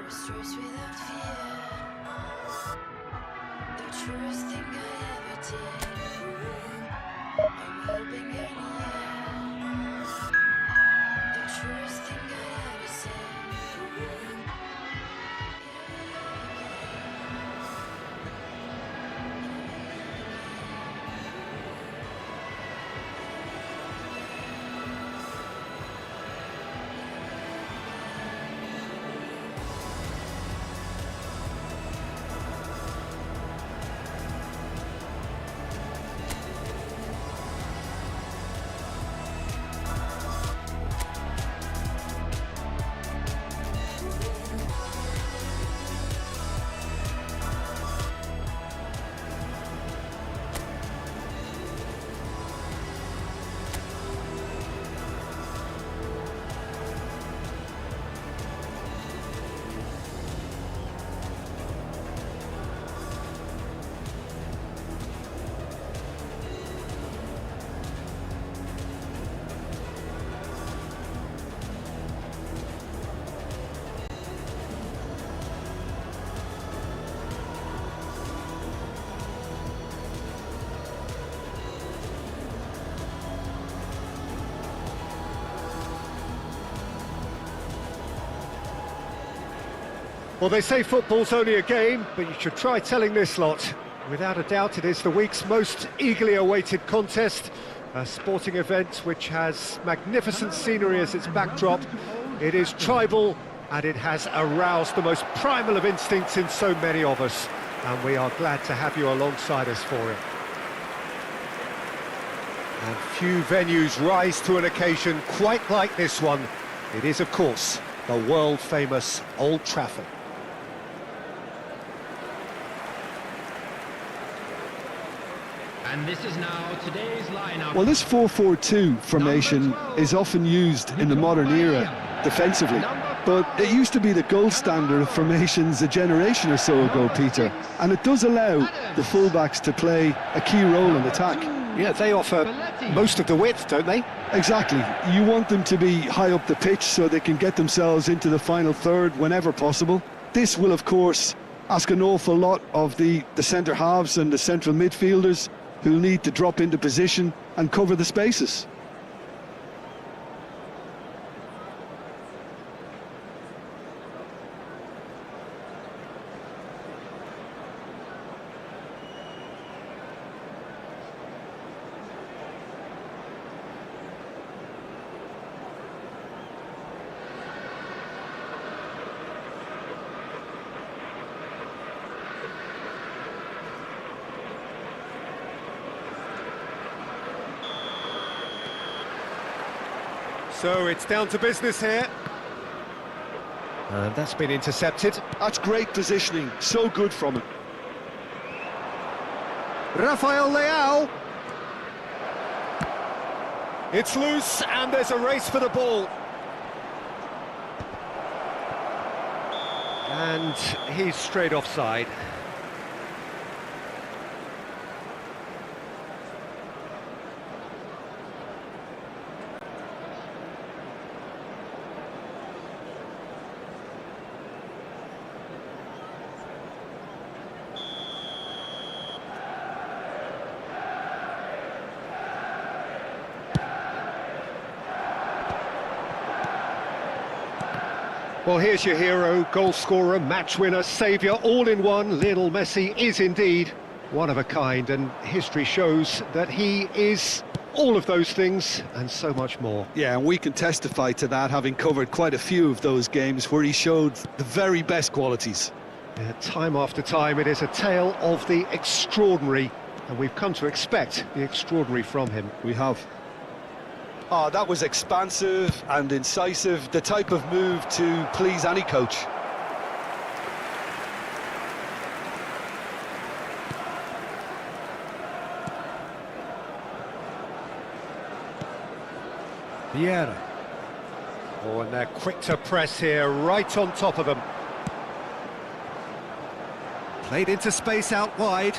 stress without fear. The truest thing I ever did. I'm hoping you're near. The truest thing I ever said. Well, they say football's only a game, but you should try telling this lot. Without a doubt, it is the week's most eagerly awaited contest, a sporting event which has magnificent scenery as its backdrop. It is tribal, and it has aroused the most primal of instincts in so many of us, and we are glad to have you alongside us for it. And few venues rise to an occasion quite like this one. It is, of course, the world-famous Old Trafford. And this is now today's lineup. Well, this 4-4-2 formation is often used in the modern era defensively, but it used to be the gold standard of formations a generation or so ago, Peter, and it does allow the fullbacks to play a key role in attack. Yeah, they offer most of the width, don't they? Exactly. You want them to be high up the pitch so they can get themselves into the final third whenever possible. This will, of course, ask an awful lot of the centre halves and the central midfielders, who'll need to drop into position and cover the spaces. So it's down to business here. And that's been intercepted. That's great positioning, so good from him. Rafael Leao. It's loose and there's a race for the ball. And he's straight offside. Well, here's your hero, goal scorer, match winner, saviour, all in one. Lionel Messi is indeed one of a kind, and history shows that he is all of those things and so much more. Yeah, and we can testify to that, having covered quite a few of those games where he showed the very best qualities. Yeah, time after time, it is a tale of the extraordinary, and we've come to expect the extraordinary from him. We have. Oh, that was expansive and incisive, the type of move to please any coach. Vieira. Oh, and they're quick to press here, right on top of them. Played into space out wide.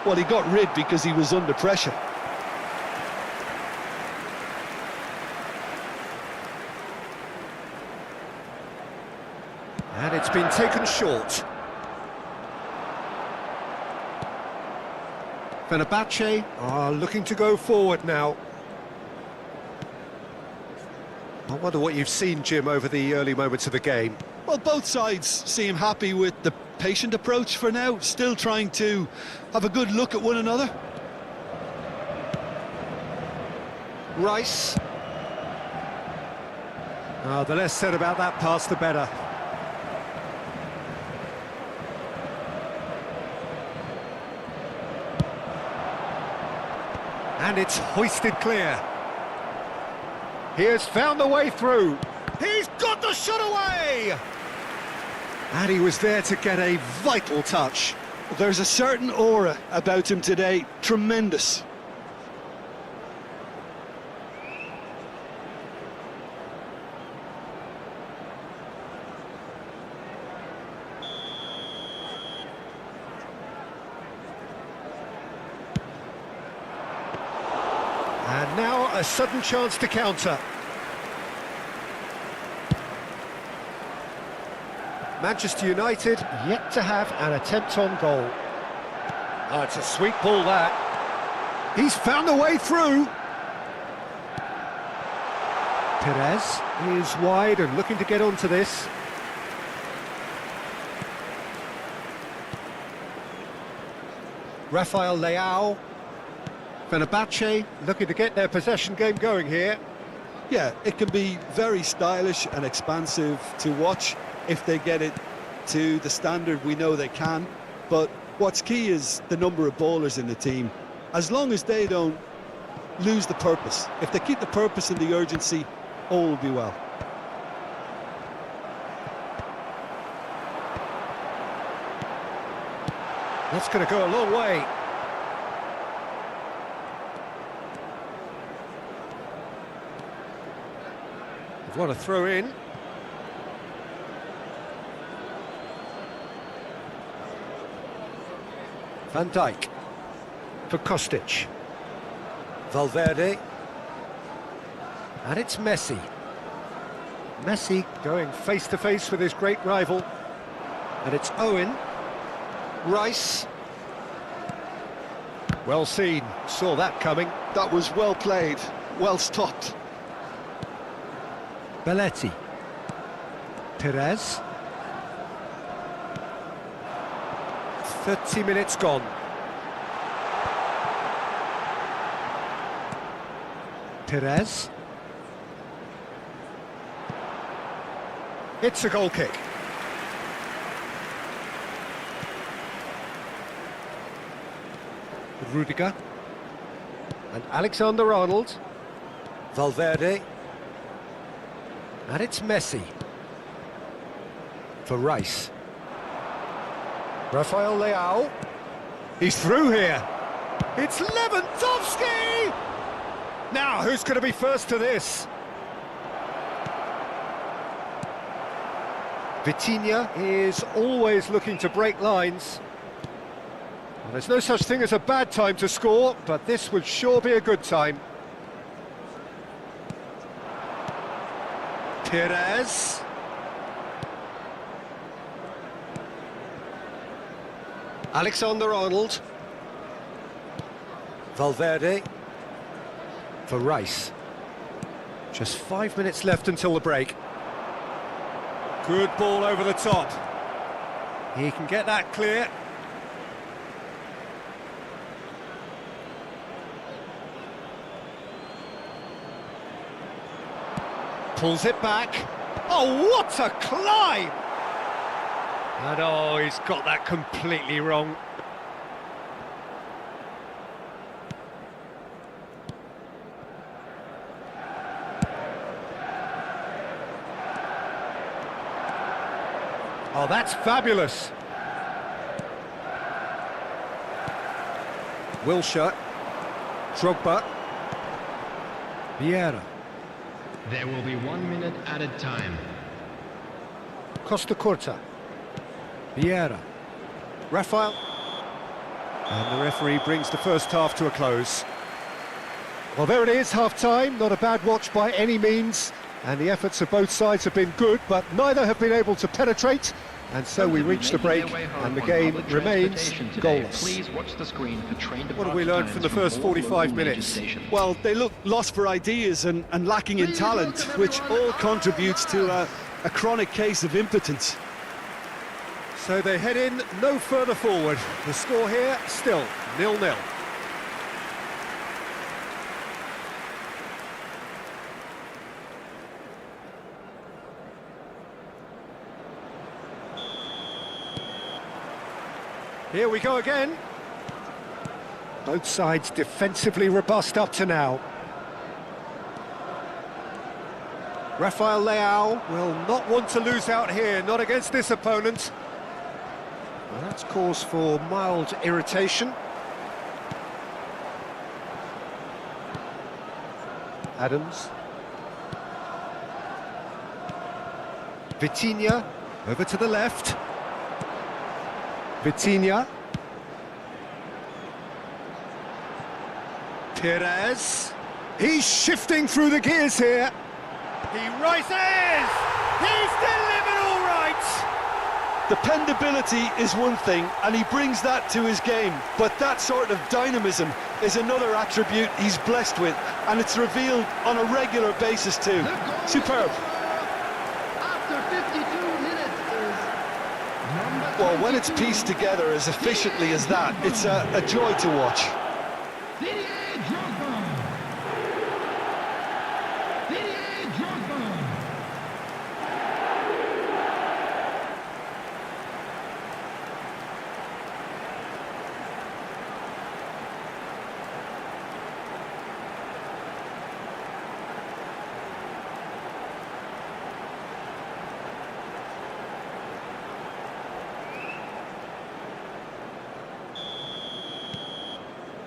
Well, he got rid because he was under pressure. it's been taken short. Fenerbahce are looking to go forward now. I wonder what you've seen, Jim, over the early moments of the game. Well, both sides seem happy with the patient approach for now, still trying to have a good look at one another. Rice. The less said about that pass, the better. And it's hoisted clear. He has found the way through. He's got the shot away! And he was there to get a vital touch. There's a certain aura about him today, tremendous. And now a sudden chance to counter. Manchester United yet to have an attempt on goal. It's a sweet ball, that. He's found a way through. Perez is wide and looking to get onto this. Rafael Leao. Fenerbahce looking to get their possession game going here. Yeah, it can be very stylish and expansive to watch if they get it to the standard we know they can. But what's key is the number of bowlers in the team. As long as they don't lose the purpose, if they keep the purpose and the urgency, all will be well. That's going to go a long way. What a throw in. Van Dijk for Kostic. Valverde. And it's Messi. Messi going face to face with his great rival. And it's Owen. Rice. Well seen. Saw that coming. That was well played, well stopped. Belletti. Perez. 30 minutes gone. Perez. It's a goal kick. Rudiger. And Alexander-Arnold. Valverde. And it's Messi. For Rice. Rafael Leao. He's through here. It's Lewandowski! Now, who's going to be first to this? Vitinha is always looking to break lines. Well, there's no such thing as a bad time to score, but this would sure be a good time. Perez. Alexander-Arnold. Valverde. For Rice. Just 5 minutes left until the break. Good ball over the top. He can get that clear. Pulls it back. Oh, what a climb! And oh, he's got that completely wrong. Oh, that's fabulous. Wilshere. Drogba. Vieira. There will be 1 minute at a time. Costa Curta. Vieira. Rafael. And the referee brings the first half to a close. Well, there it is, half-time. Not a bad watch by any means. And the efforts of both sides have been good, but neither have been able to penetrate. And so we reach the break, and the game remains goalless. Please watch the screen for train What have we learned from the first 45 minutes? Well, they look lost for ideas and lacking in talent, which all contributes to a chronic case of impotence. So they head in no further forward. The score here still 0-0. Here we go again. Both sides defensively robust up to now. Rafael Leao will not want to lose out here, not against this opponent. Well, that's cause for mild irritation. Adams. Vitinha over to the left. Vitinha. Perez. He's shifting through the gears here. He rises! He's delivered all right! Dependability is one thing, and he brings that to his game, but that sort of dynamism is another attribute he's blessed with, and it's revealed on a regular basis too. Superb. After 52 minutes is number Well, when it's pieced together as efficiently as that, it's a joy to watch.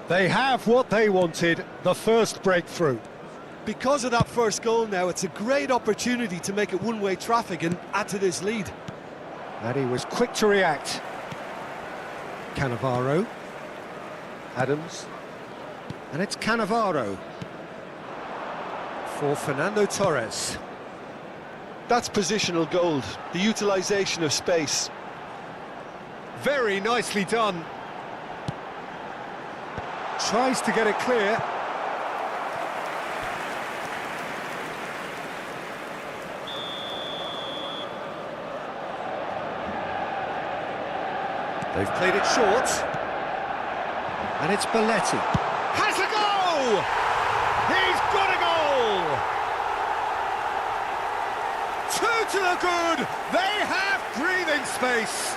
They have what they wanted, the first breakthrough. Because of that first goal now, it's a great opportunity to make it one-way traffic and add to this lead. And he was quick to react. Cannavaro. Adams. And it's Cannavaro. For Fernando Torres. That's positional gold, the utilisation of space. Very nicely done. Tries to get it clear. They've played it short. And it's Belletti. Has a goal! He's got a goal! Two to the good! They have breathing space!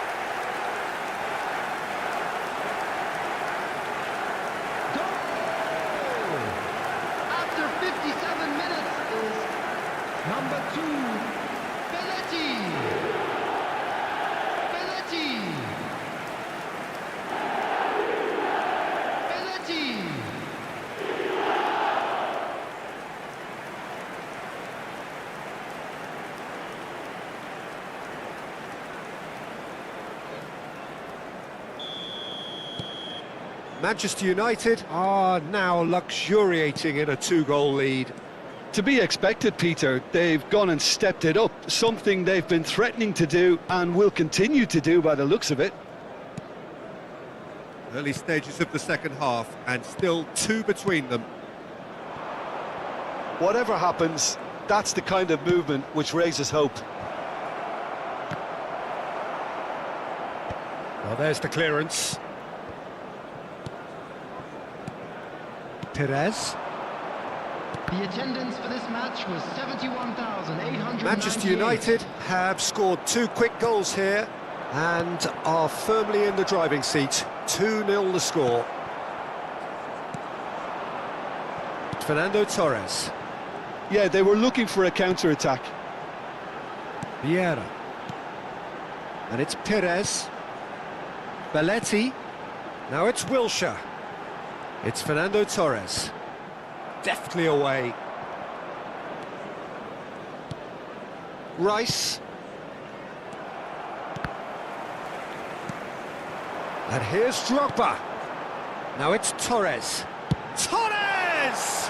After 57 minutes is number 2, Belletti. Belletti. Belletti. Manchester United are now luxuriating in a two-goal lead. To be expected, Peter, they've gone and stepped it up, something they've been threatening to do and will continue to do by the looks of it. Early stages of the second half, and still two between them. Whatever happens, that's the kind of movement which raises hope. Well, there's the clearance. Perez. The attendance for this match was 71,800. Manchester United have scored two quick goals here and are firmly in the driving seat. 2-0 the score. Fernando Torres. Yeah, they were looking for a counter-attack. Vieira. And it's Perez. Belletti. Now it's Wilshere. It's Fernando Torres. Deftly away. Rice. And here's Drogba. Now it's Torres. Torres!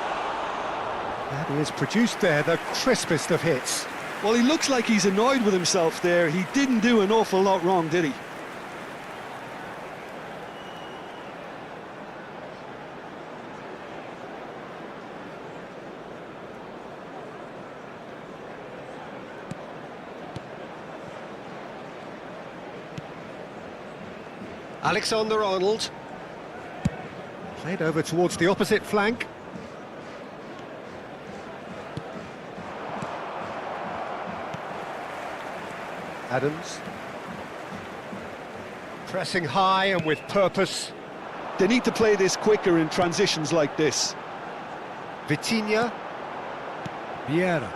And he has produced there the crispest of hits. Well, he looks like he's annoyed with himself there. He didn't do an awful lot wrong, did he? Alexander-Arnold. Played over towards the opposite flank. Adams. Pressing high and with purpose. They need to play this quicker in transitions like this. Vitinha. Vieira.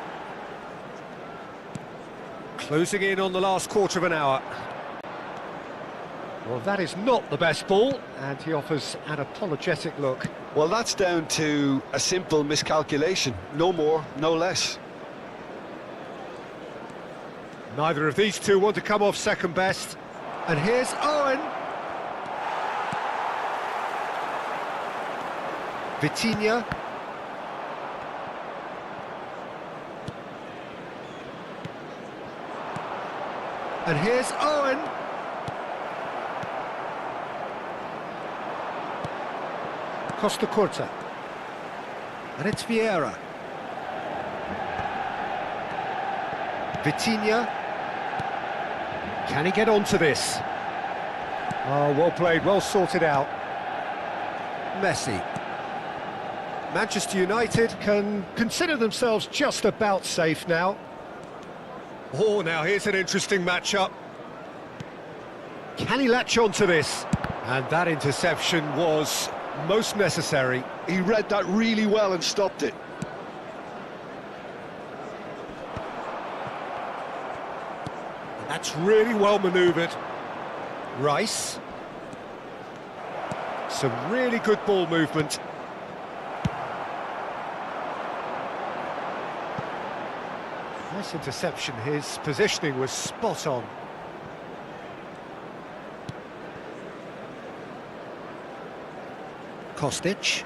Closing in on the last quarter of an hour. Well, that is not the best ball, and he offers an apologetic look. Well, that's down to a simple miscalculation. No more, no less. Neither of these two want to come off second best. And here's Owen. Vitinha. And here's Owen. Costa Curta. And it's Vieira. Vitinha. Can he get onto this? Oh, well played, well sorted out. Messi. Manchester United can consider themselves just about safe now. Oh, now here's an interesting matchup. Can he latch onto this? And that interception was most necessary. He read that really well and stopped it. That's really well manoeuvred. Rice. Some really good ball movement. Nice interception. His positioning was spot on. Kostic.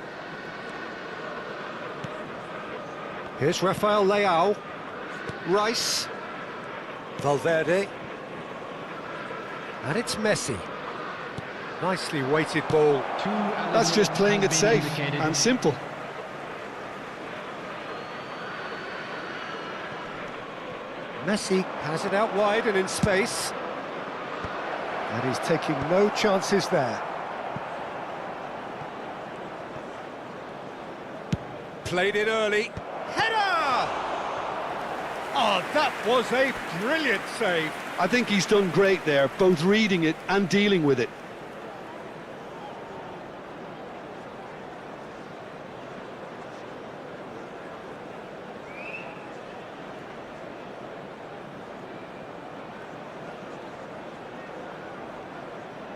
Here's Rafael Leao. Rice. Valverde. And it's Messi. Nicely weighted ball. That's just playing it safe and simple. Messi has it out wide and in space. And he's taking no chances there. Played it early. Header! Oh, that was a brilliant save. I think he's done great there, both reading it and dealing with it.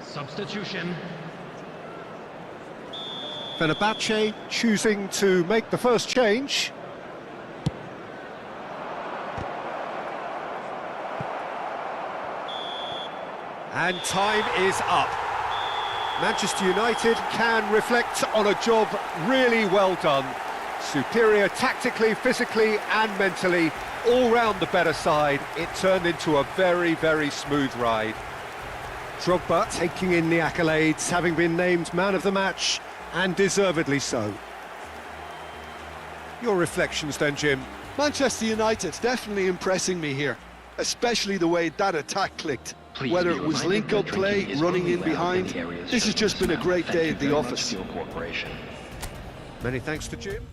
Substitution. Fenerbahce choosing to make the first change. And time is up. Manchester United can reflect on a job really well done. Superior tactically, physically and mentally, all round the better side. It turned into a very, very smooth ride. Drogba taking in the accolades, having been named man of the match, and deservedly so. Your reflections then, Jim? Manchester United's definitely impressing me here, especially the way that attack clicked. Please Whether be it was reminded link-up that play, drinking is running only in allowed behind, the areas this has just been a great day at the office. Steel Corporation. Many thanks to Jim.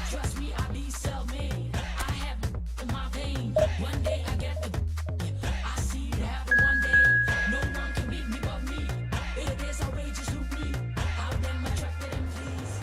Trust me, I be self-made. I have in my veins. One day I get the. I see it happen one day. No one can beat me but me. It is outrageous to me. How damn attracted and please.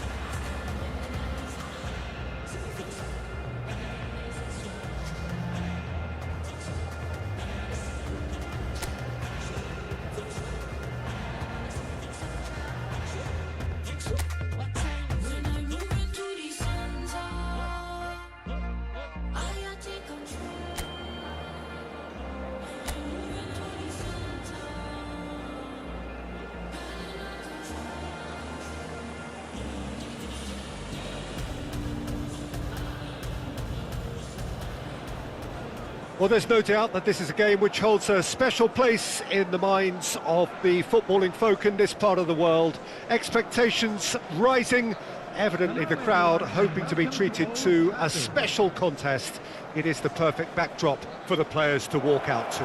Well, there's no doubt that this is a game which holds a special place in the minds of the footballing folk in this part of the world. Expectations rising, evidently the crowd hoping to be treated to a special contest. It is the perfect backdrop for the players to walk out to.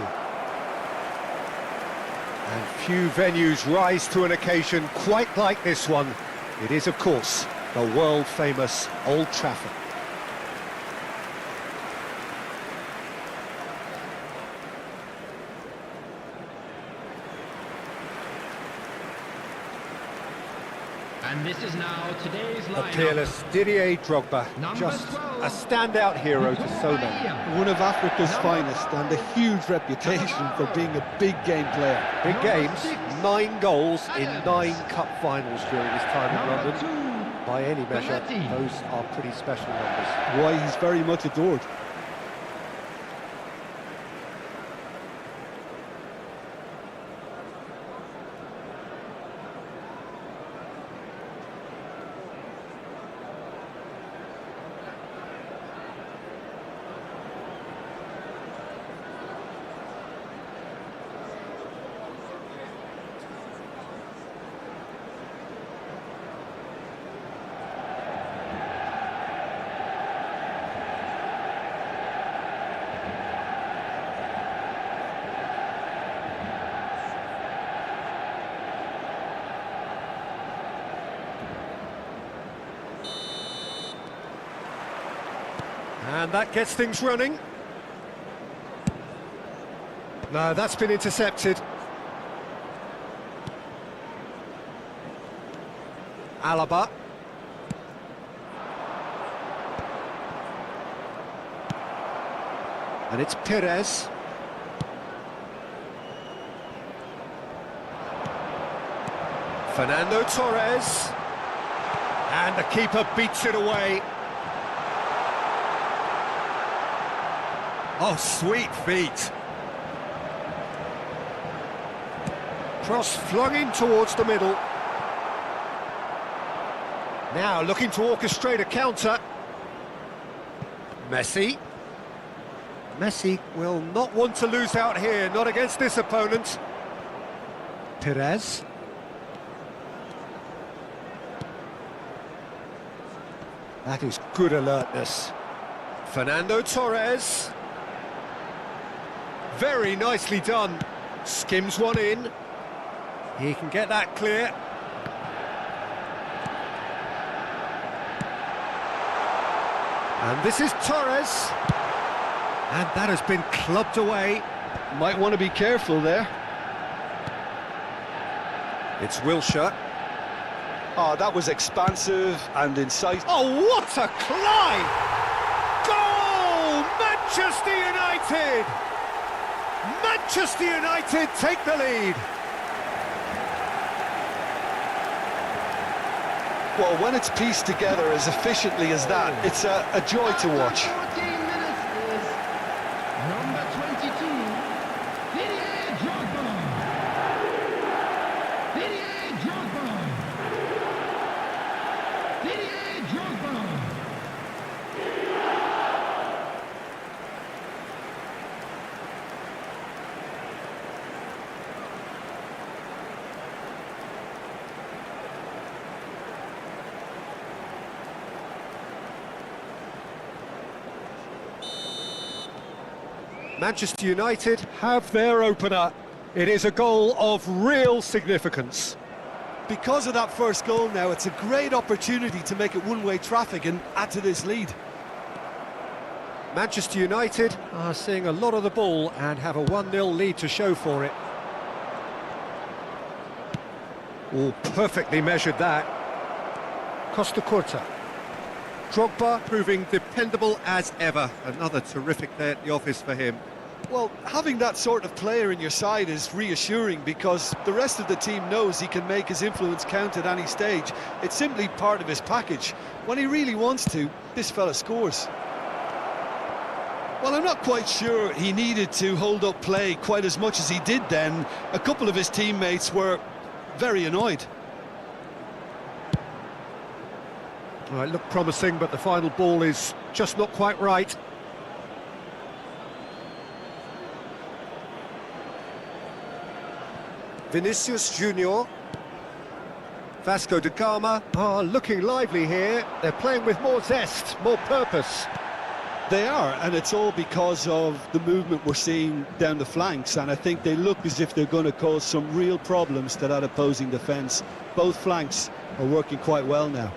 And few venues rise to an occasion quite like this one. It is, of course, the world-famous Old Trafford. And this is now today's The lineup. peerless Didier Drogba, Number just 12. a standout hero to so many. One of Africa's finest and a huge reputation for being a big game player. Big games, 9 goals in 9 cup finals during his time in Number London. 2. By any measure, Penalty. those are pretty special numbers. Why he's very much adored. And that gets things running. No, that's been intercepted. Alaba. And it's Perez. Fernando Torres. And the keeper beats it away. Oh, sweet feet. Cross flung in towards the middle. Now looking to orchestrate a counter. Messi. Messi will not want to lose out here, not against this opponent. Perez. That is good alertness. Fernando Torres. Very nicely done. Skims one in. He can get that clear. And this is Torres. And that has been clubbed away. Might want to be careful there. It's Wilshere. Oh, that was expansive and incisive. Oh, what a climb! Goal! Manchester United! Manchester United take the lead. Well, when it's pieced together as efficiently as that, it's a joy to watch. 14 minutes is number 22, Didier Drogba. Didier Drogba. Didier Drogba. Manchester United have their opener. It is a goal of real significance. Because of that first goal now, it's a great opportunity to make it one-way traffic and add to this lead. Manchester United are seeing a lot of the ball and have a 1-0 lead to show for it. Oh, perfectly measured that. Costa Curta. Drogba proving dependable as ever. Another terrific day at the office for him. Well, having that sort of player in your side is reassuring because the rest of the team knows he can make his influence count at any stage. It's simply part of his package. When he really wants to, this fella scores. Well, I'm not quite sure he needed to hold up play quite as much as he did then. A couple of his teammates were very annoyed. Well, it looked promising, but the final ball is just not quite right. Vinicius Junior. Vasco da Gama are looking lively here. They're playing with more zest, more purpose. They are, and it's all because of the movement we're seeing down the flanks, and I think they look as if they're going to cause some real problems to that opposing defence. Both flanks are working quite well now.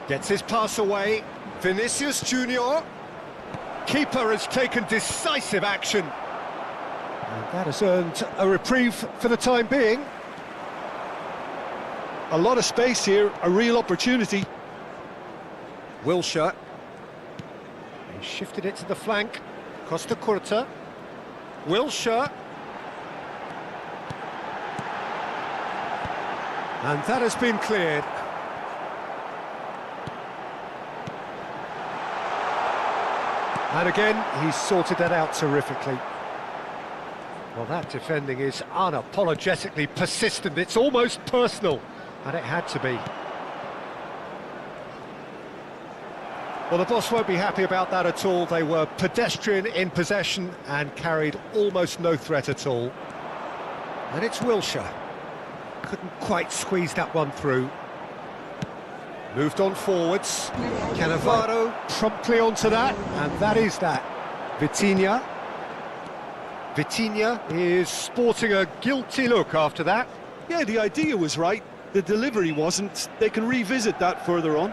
Gets his pass away. Vinicius Junior. Keeper has taken decisive action. And that has earned a reprieve for the time being. A lot of space here, a real opportunity. Wilshere. He shifted it to the flank. Costa Curta. Wilshere. And that has been cleared. And again, he's sorted that out terrifically. Well, that defending is unapologetically persistent. It's almost personal, and it had to be. Well, the boss won't be happy about that at all. They were pedestrian in possession and carried almost no threat at all. And it's Wilshere. Couldn't quite squeeze that one through. Moved on forwards. Cannavaro promptly onto that, and that is that. Vitinha. Vitinha is sporting a guilty look after that. Yeah, the idea was right. The delivery wasn't. They can revisit that further on.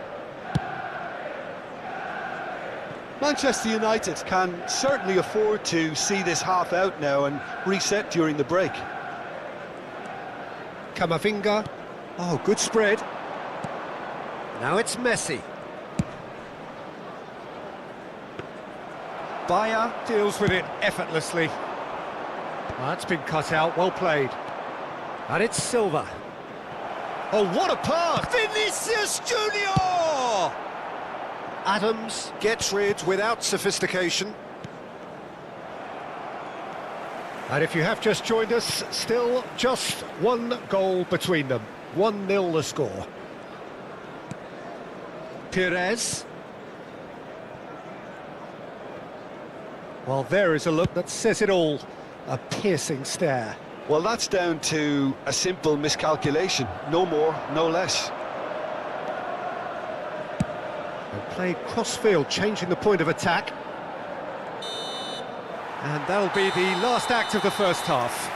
Manchester United can certainly afford to see this half out now and reset during the break. Camavinga. Oh, good spread. Now it's Messi. Bayer deals with it effortlessly. Well, that's been cut out, well played. And it's Silva. Oh, what a pass! Vinicius Junior! Adams gets rid without sophistication. And if you have just joined us, still just one goal between them. 1-0 the score. Pires. Well, there is a look that says it all. A piercing stare. Well, that's down to a simple miscalculation. No more, no less. And played cross-field, changing the point of attack. And that'll be the last act of the first half.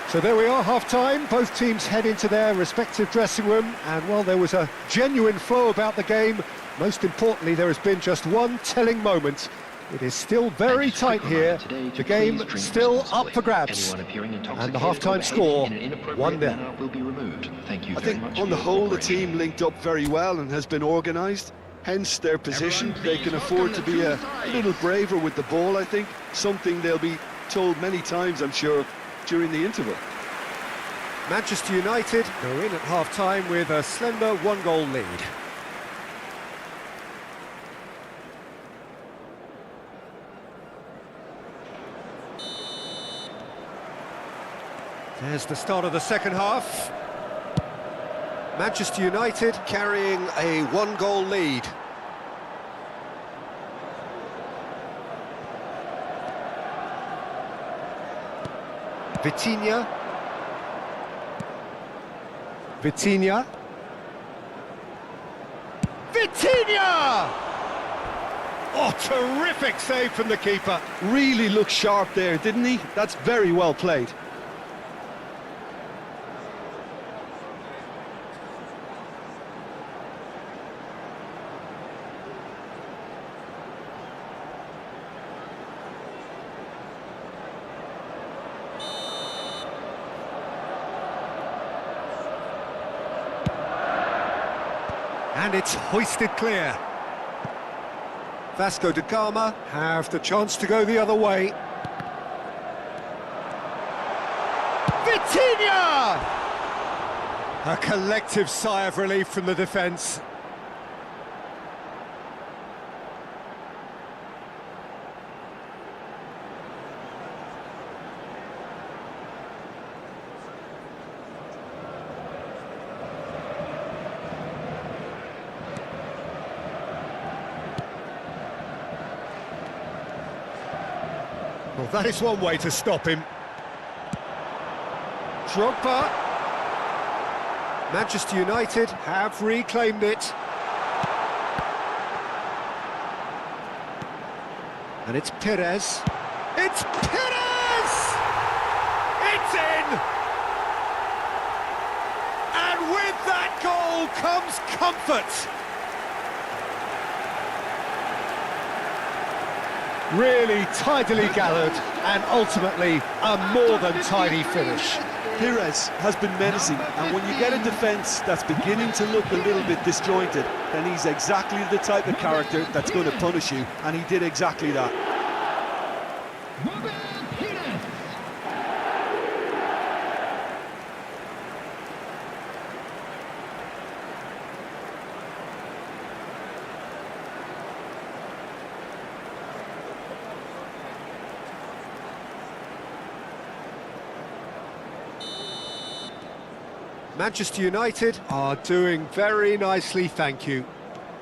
So there we are, half-time. Both teams head into their respective dressing room. And, well, there was a genuine flow about the game. Most importantly, there has been just one telling moment. It is still very tight here. The game still up for grabs. And the half-time score, 1-0. I think on the whole, the team linked up very well and has been organised. Hence their position. They can afford to be a little braver with the ball, I think. Something they'll be told many times, I'm sure, during the interval. Manchester United go in at half-time with a slender one-goal lead. There's the start of the second half. Manchester United carrying a one-goal lead. Vitinha. Vitinha. Vitinha! Oh, terrific save from the keeper. Really looked sharp there, didn't he? That's very well played. And it's hoisted clear. Vasco da Gama have the chance to go the other way. Vitinha! A collective sigh of relief from the defence. Well, that is one way to stop him. Drogba. Manchester United have reclaimed it. And it's Perez. It's Perez! It's in! And with that goal comes comfort. Really tidily gathered and ultimately a more than tidy finish. Perez has been menacing, and when you get a defence that's beginning to look a little bit disjointed, then he's exactly the type of character that's going to punish you, and he did exactly that. Manchester United are doing very nicely, thank you.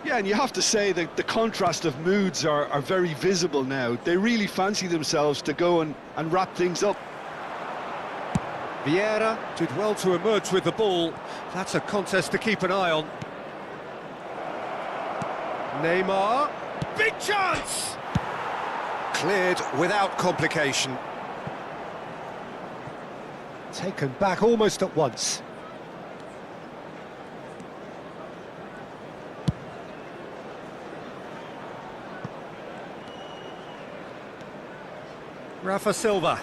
Yeah, and you have to say that the contrast of moods are very visible now. They really fancy themselves to go and wrap things up. Vieira did well to emerge with the ball. That's a contest to keep an eye on. Neymar, big chance! Cleared without complication. Taken back almost at once. Rafa Silva.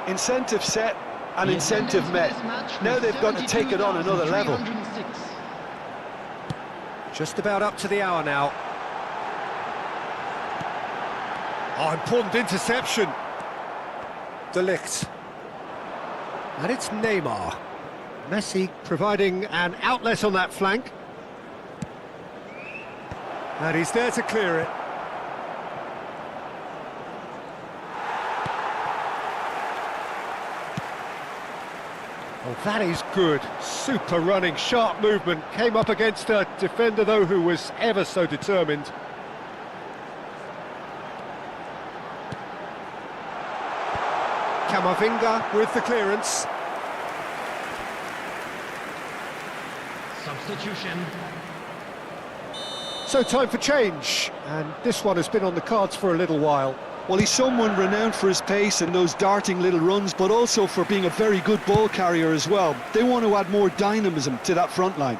Incentive set and incentive met. Now they've got to take it on another level. Just about up to the hour now. Oh, important interception. De Ligt. And it's Neymar. Messi providing an outlet on that flank. And he's there to clear it. Oh, that is good. Super running, sharp movement. Came up against a defender, though, who was ever so determined. Camavinga with the clearance. Substitution. So time for change, and this one has been on the cards for a little while. Well, he's someone renowned for his pace and those darting little runs, but also for being a very good ball carrier as well. They want to add more dynamism to that front line.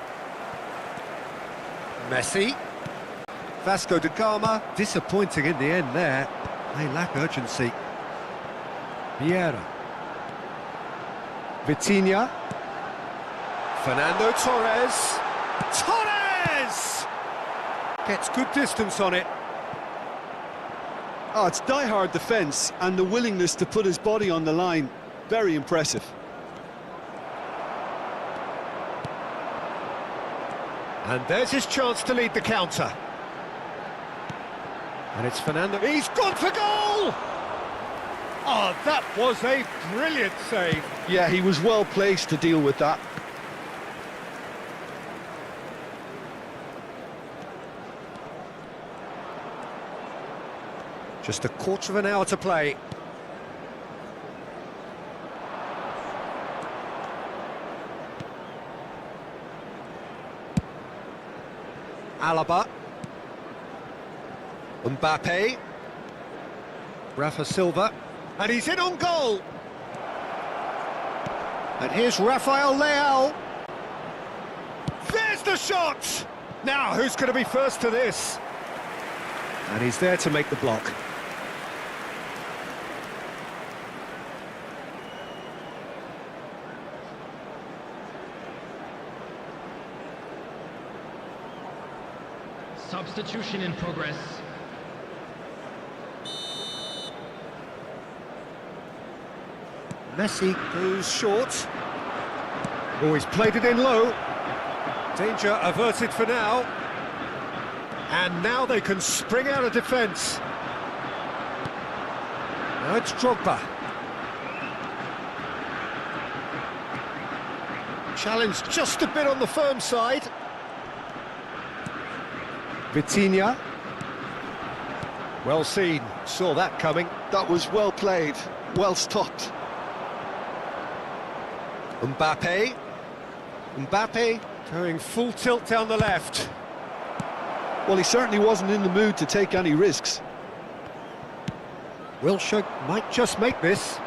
Messi. Vasco da Gama, disappointing in the end there. They lack urgency. Vieira. Vitinha. Fernando Torres. Torres! Gets good distance on it. Oh, it's die-hard defence and the willingness to put his body on the line. Very impressive. And there's his chance to lead the counter. And it's Fernando. He's gone for goal! Oh, that was a brilliant save. Yeah, he was well placed to deal with that. Just a quarter of an hour to play. Alaba. Mbappe. Rafa Silva. And he's in on goal. And here's Rafael Leao. There's the shot! Now, who's going to be first to this? And he's there to make the block. Substitution in progress. Messi goes short. Oh, he's played it in low. Danger averted for now. And now they can spring out of defence. Now it's Drogba. Challenge just a bit on the firm side. Vitinha. Well seen, saw that coming. That was well played, well stopped. Mbappe. Mbappe going full tilt down the left. Well, he certainly wasn't in the mood to take any risks. Wilshere might just make this.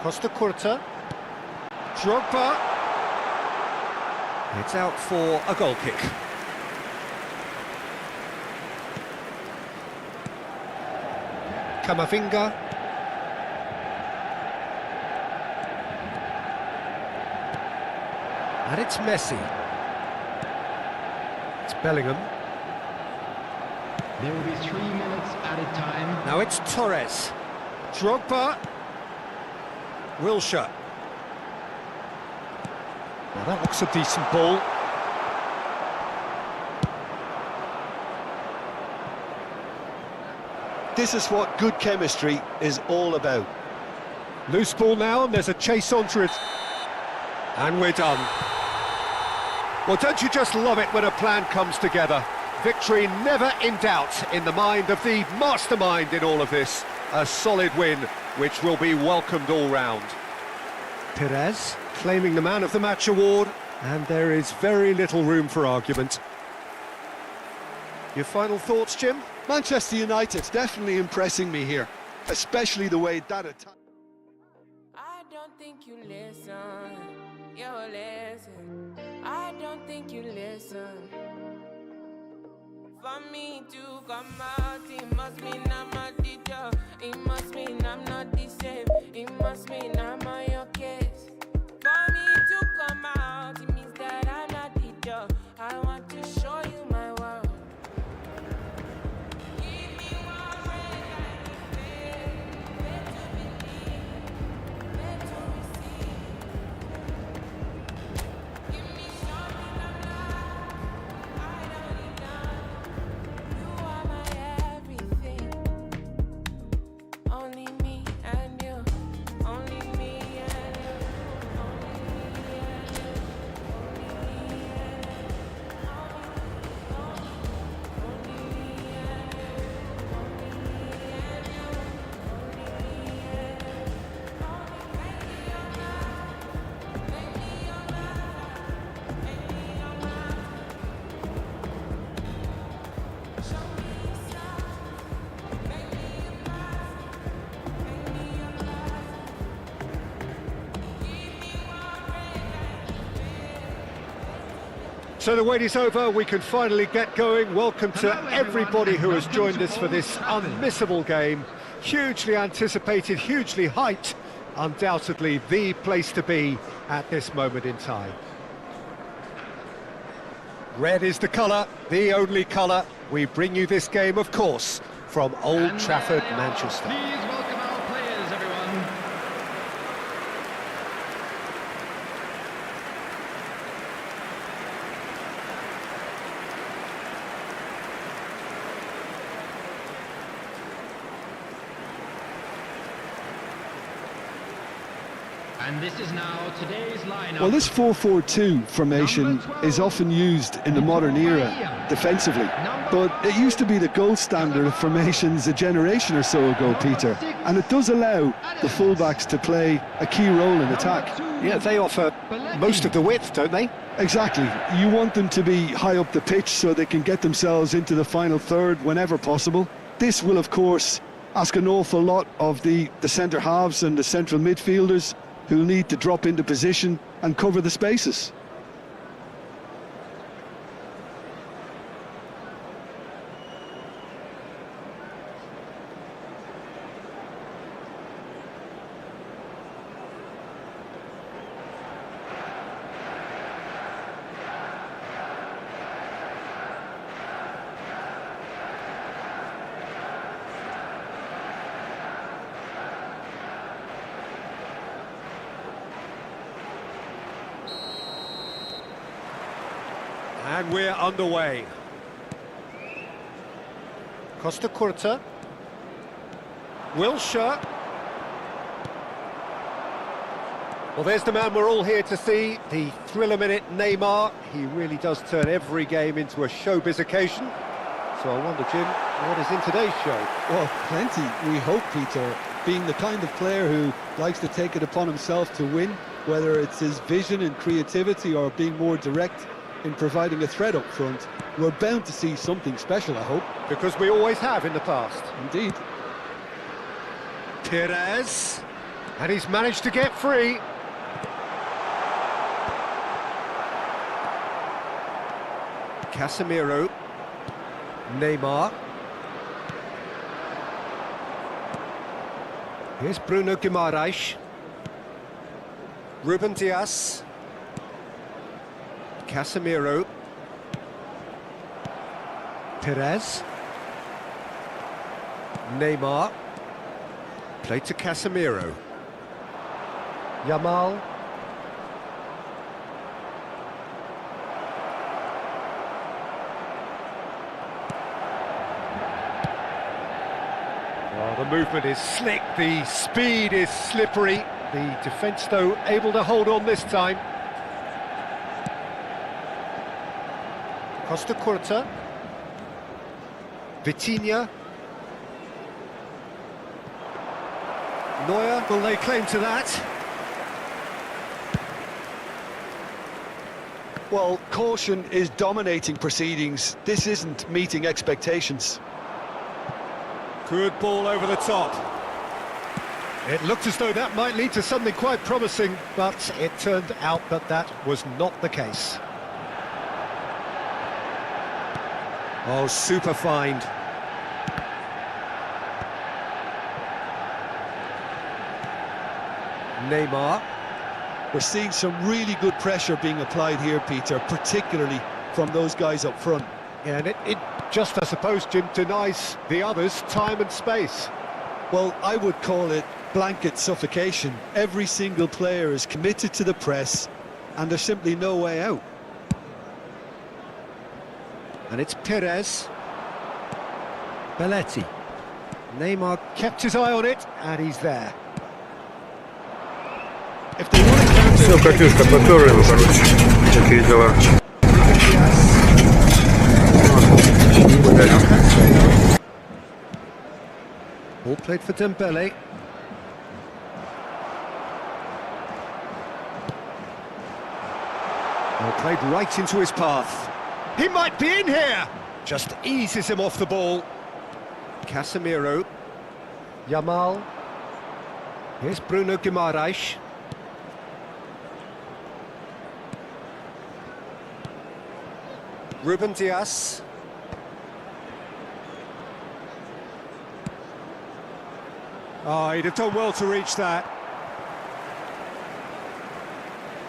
Costa Curta. Drogba. It's out for a goal kick. Camavinga. And it's Messi. It's Bellingham. There will be 3 minutes added time. Now it's Torres. Drogba. Wilshere. Now that looks a decent ball. This is what good chemistry is all about. Loose ball now, and there's a chase onto it. And we're done. Well, don't you just love it when a plan comes together? Victory never in doubt in the mind of the mastermind in all of this. A solid win, which will be welcomed all round. Perez claiming the Man of the Match award, and there is very little room for argument. Your final thoughts, Jim? Manchester United's definitely impressing me here, especially the way that attack. I don't think you listen, you listen. I don't think you listen. For me to come out, it must mean I'm a teacher. It must mean I'm not the same. It must mean I'm on your case. For me to come out, it means that I'm not teacher. I want to show you my world. Give me one way I can feel. Where to believe, where to receive. Give me something I'm not. I don't need none. You are my everything. Only me and you. Only me and you. Only me and you. Only me and you. Only me and you. Only me and you. Only me and you. Make me your man. Make me your man. Make me your man. Show me some. Make me your man. Make me your man. Give me one break. So the wait is over, we can finally get going. Welcome to Hello, everybody everyone, who has and joined welcome us to for this all that happened. unmissable game. Hugely anticipated, hugely hyped. Undoubtedly the place to be at this moment in time. Red is the colour, the only colour. We bring you this game, of course, from Old And Trafford, there they are. Manchester. Please welcome our players, everyone. And this is now today's lineup. Well, this 4-4-2 formation is often used in the modern era defensively, but it used to be the gold standard of formations a generation or so ago, Peter, and it does allow the fullbacks to play a key role in attack. Yeah, they offer most of the width, don't they? Exactly. You want them to be high up the pitch so they can get themselves into the final third whenever possible. This will, of course, ask an awful lot of the centre halves and the central midfielders, who'll need to drop into position and cover the spaces. And we're underway. Costa Curta. Wilshere. Well, there's the man we're all here to see, the thriller-minute Neymar. He really does turn every game into a showbiz occasion. So I wonder, Jim, what is in today's show? Well, plenty, we hope, Peter. Being the kind of player who likes to take it upon himself to win, whether it's his vision and creativity or being more direct in providing a threat up front, we're bound to see something special, I hope. Because we always have in the past. Indeed. Perez, and he's managed to get free. Casemiro, Neymar. Here's Bruno Guimaraes. Ruben Dias. Casemiro. Perez. Neymar. Played to Casemiro. Yamal. Oh, the movement is slick, the speed is slippery. The defence, though, able to hold on this time. Costa Curta. Vitinha. Neuer will lay claim to that. Well, caution is dominating proceedings. This isn't meeting expectations. Good ball over the top. It looked as though that might lead to something quite promising, but it turned out that that was not the case. Oh, super find. Neymar. We're seeing some really good pressure being applied here, Peter, particularly from those guys up front. Yeah, and it just, I suppose, Jim, denies the others time and space. Well, I would call it blanket suffocation. Every single player is committed to the press, and there's simply no way out. And it's Perez. Belletti. Neymar kept his eye on it, and he's there. If they want to counter... Все, Катюшка, попёр его, короче. Такие дела. Ball played for Dembele. Ball played right into his path. He might be in here! Just eases him off the ball. Casemiro. Yamal. Here's Bruno Guimaraes. Ruben Dias. Oh, he'd have done well to reach that.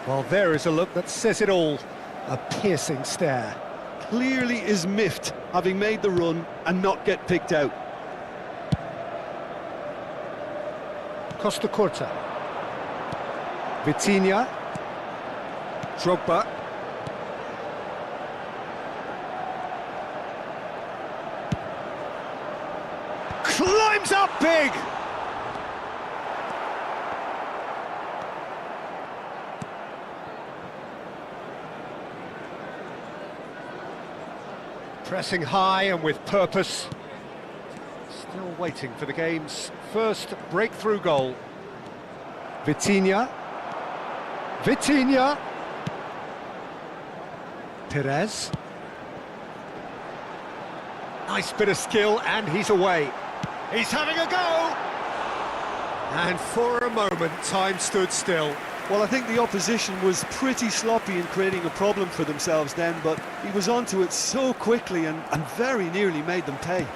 Well, there is a look that says it all. A piercing stare. Clearly is miffed, having made the run and not get picked out. Costa Curta. Vitinha. Drogba. Climbs up big! Pressing high and with purpose. Still waiting for the game's first breakthrough goal. Vitinha. Vitinha. Perez. Nice bit of skill, and he's away. He's having a go! And for a moment, time stood still. Well, I think the opposition was pretty sloppy in creating a problem for themselves then, but he was onto it so quickly and very nearly made them pay.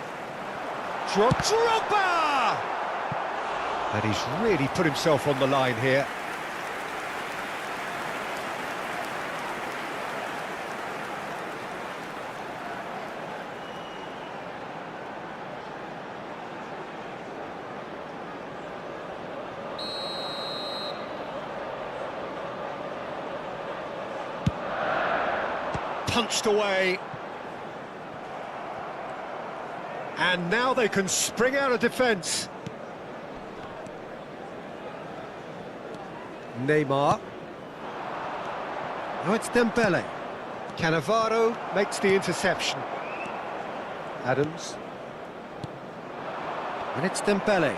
Drogba! And he's really put himself on the line here. Punched away. And now they can spring out of defence. Neymar. Now it's Dembele. Cannavaro makes the interception. Adams. And it's Dembele.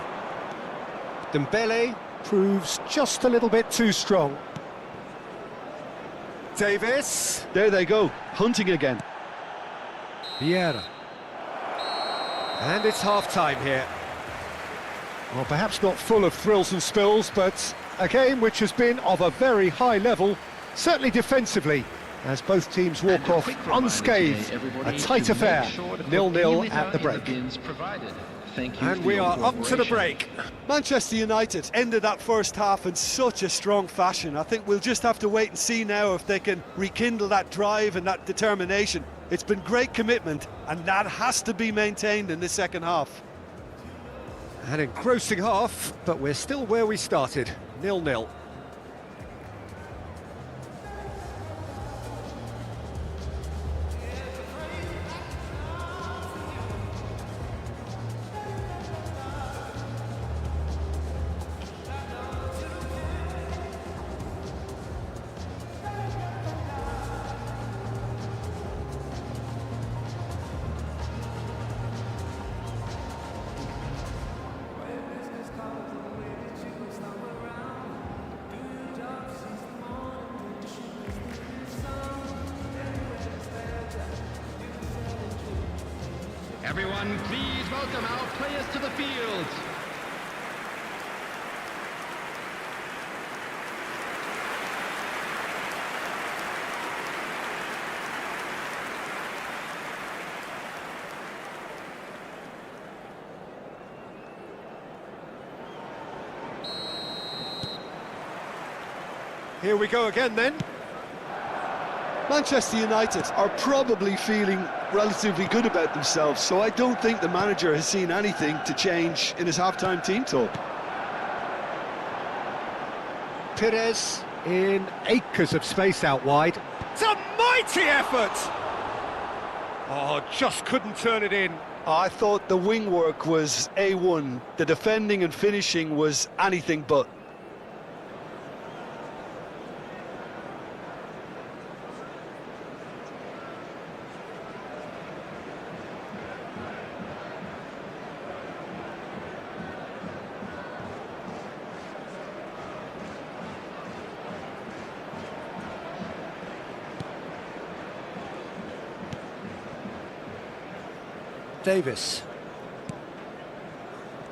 Dembele proves just a little bit too strong. Davis. There they go, hunting again. Vieira. And it's half-time here. Well, perhaps not full of thrills and spills, but a game which has been of a very high level, certainly defensively, as both teams walk off unscathed. A tight affair, 0-0 at the break. And we are up to the break. Manchester United ended that first half in such a strong fashion. I think we'll just have to wait and see now if they can rekindle that drive and that determination. It's been great commitment, and that has to be maintained in the second half. An engrossing half, but we're still where we started, 0-0. Everyone, please welcome our players to the field. Here we go again then. Manchester United are probably feeling relatively good about themselves, so I don't think the manager has seen anything to change in his half-time team talk. Pires in acres of space out wide. It's a mighty effort! Oh, just couldn't turn it in. I thought the wing work was A1. The defending and finishing was anything but. Davis.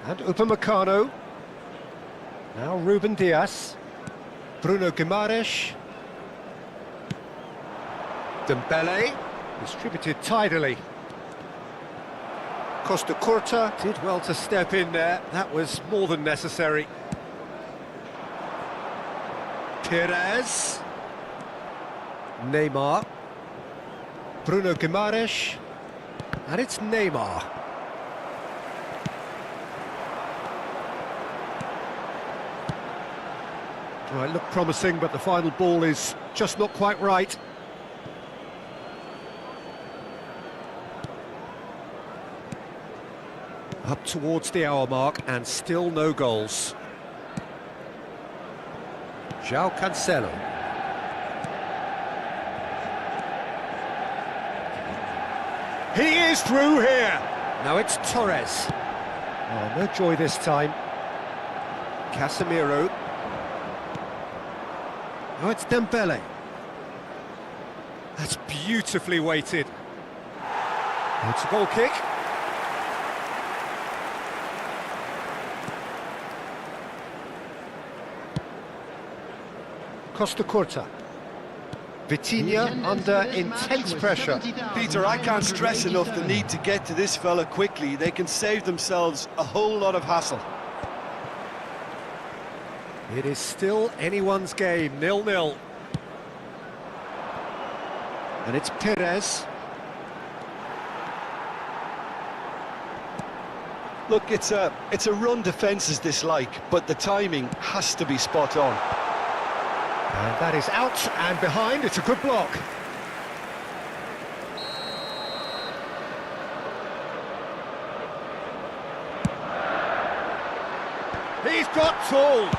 And Upamecano. Now Ruben Dias. Bruno Guimaraes. Dembele. Distributed tidily. Costa Curta did well to step in there. That was more than necessary. Pires. Neymar. Bruno Guimaraes. And it's Neymar. Well, it looked promising, but the final ball is just not quite right. Up towards the hour mark, and still no goals. João Cancelo. He is through here. Now it's Torres. Oh, no joy this time. Casemiro. Now it's Dembele. That's beautifully weighted. It's a goal kick. Costa Curta. Vitinha under intense pressure. Peter, I can't stress enough the need to get to this fella quickly. They can save themselves a whole lot of hassle. It is still anyone's game, 0-0. And it's Pires. Look, it's a run defence's dislike, but the timing has to be spot on. And that is out and behind. It's a good block. He's got tall.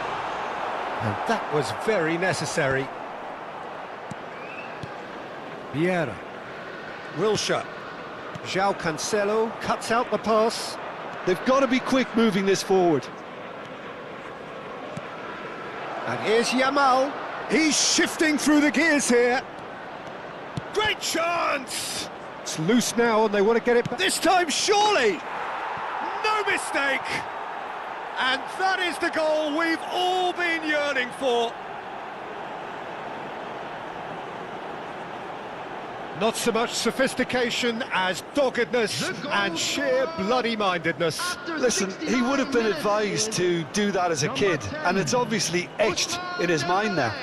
And that was very necessary. Vieira. Wilshere. João Cancelo cuts out the pass. They've got to be quick moving this forward. And here's Yamal. He's shifting through the gears here. Great chance! It's loose now and they want to get it back. This time, surely! No mistake! And that is the goal we've all been yearning for. Not so much sophistication as doggedness and sheer bloody-mindedness. Listen, he would have been advised to do that as a kid, and it's obviously etched in his mind now.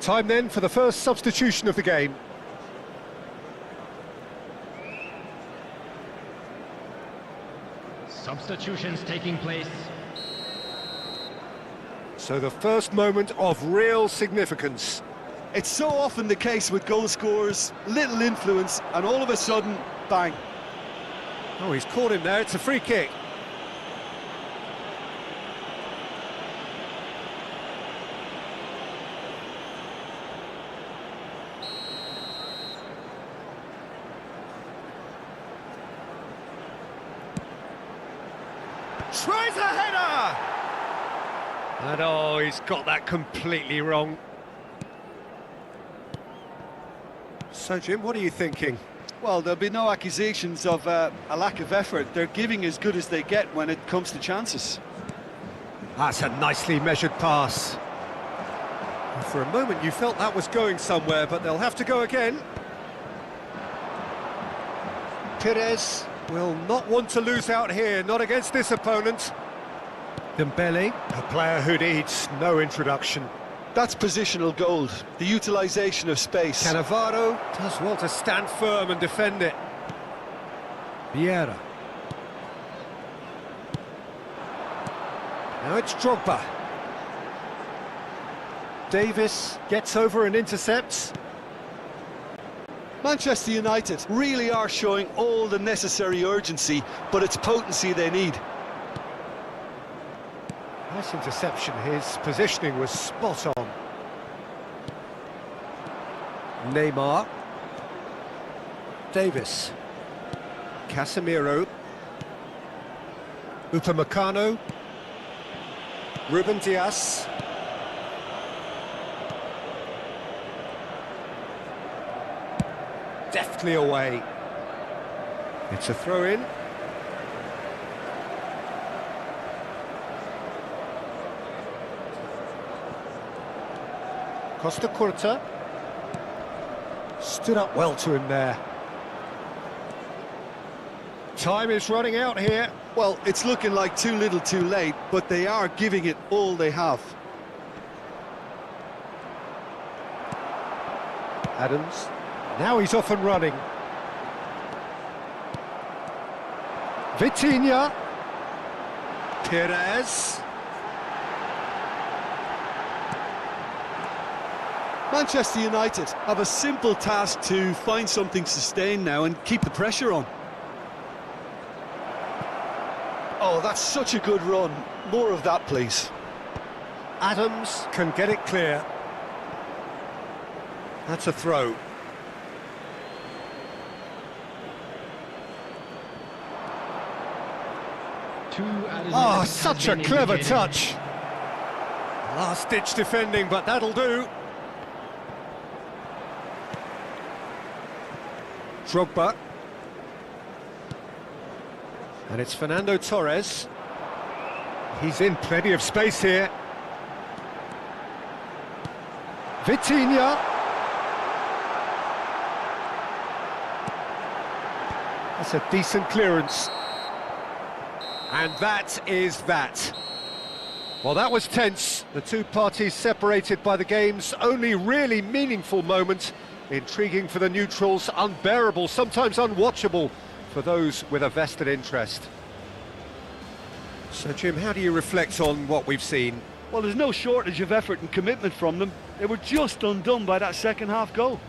Time then for the first substitution of the game. Substitutions taking place. So the first moment of real significance. It's so often the case with goal scorers, little influence, and all of a sudden, bang. Oh, he's caught him there, it's a free kick. Tries a header! And oh, he's got that completely wrong. So, Jim, what are you thinking? Well, there'll be no accusations of a lack of effort. They're giving as good as they get when it comes to chances. That's a nicely measured pass. For a moment you felt that was going somewhere, but they'll have to go again. Pires will not want to lose out here, not against this opponent. Dembele, a player who needs no introduction. That's positional gold, the utilisation of space. Cannavaro does well to stand firm and defend it. Vieira. Now it's Drogba. Davis gets over and intercepts. Manchester United really are showing all the necessary urgency, but it's potency they need. Nice interception, his positioning was spot on. Neymar. Davis. Casemiro. Upamecano. Ruben Dias. Deftly away. It's a throw-in. Costa Curta. Stood up well to him there. Time is running out here. Well, it's looking like too little too late, but they are giving it all they have. Adams. Now he's off and running. Vitinha. Pires. Manchester United have a simple task to find something sustained now and keep the pressure on. Oh, that's such a good run. More of that, please. Adams can get it clear. That's a throw. Oh, such a clever touch. Last-ditch defending, but that'll do. Drogba. And it's Fernando Torres. He's in plenty of space here. Vitinha. That's a decent clearance. And that is that. Well, that was tense. The two parties separated by the game's only really meaningful moment. Intriguing for the neutrals, unbearable, sometimes unwatchable for those with a vested interest. So, Jim, how do you reflect on what we've seen? Well, there's no shortage of effort and commitment from them. They were just undone by that second half goal.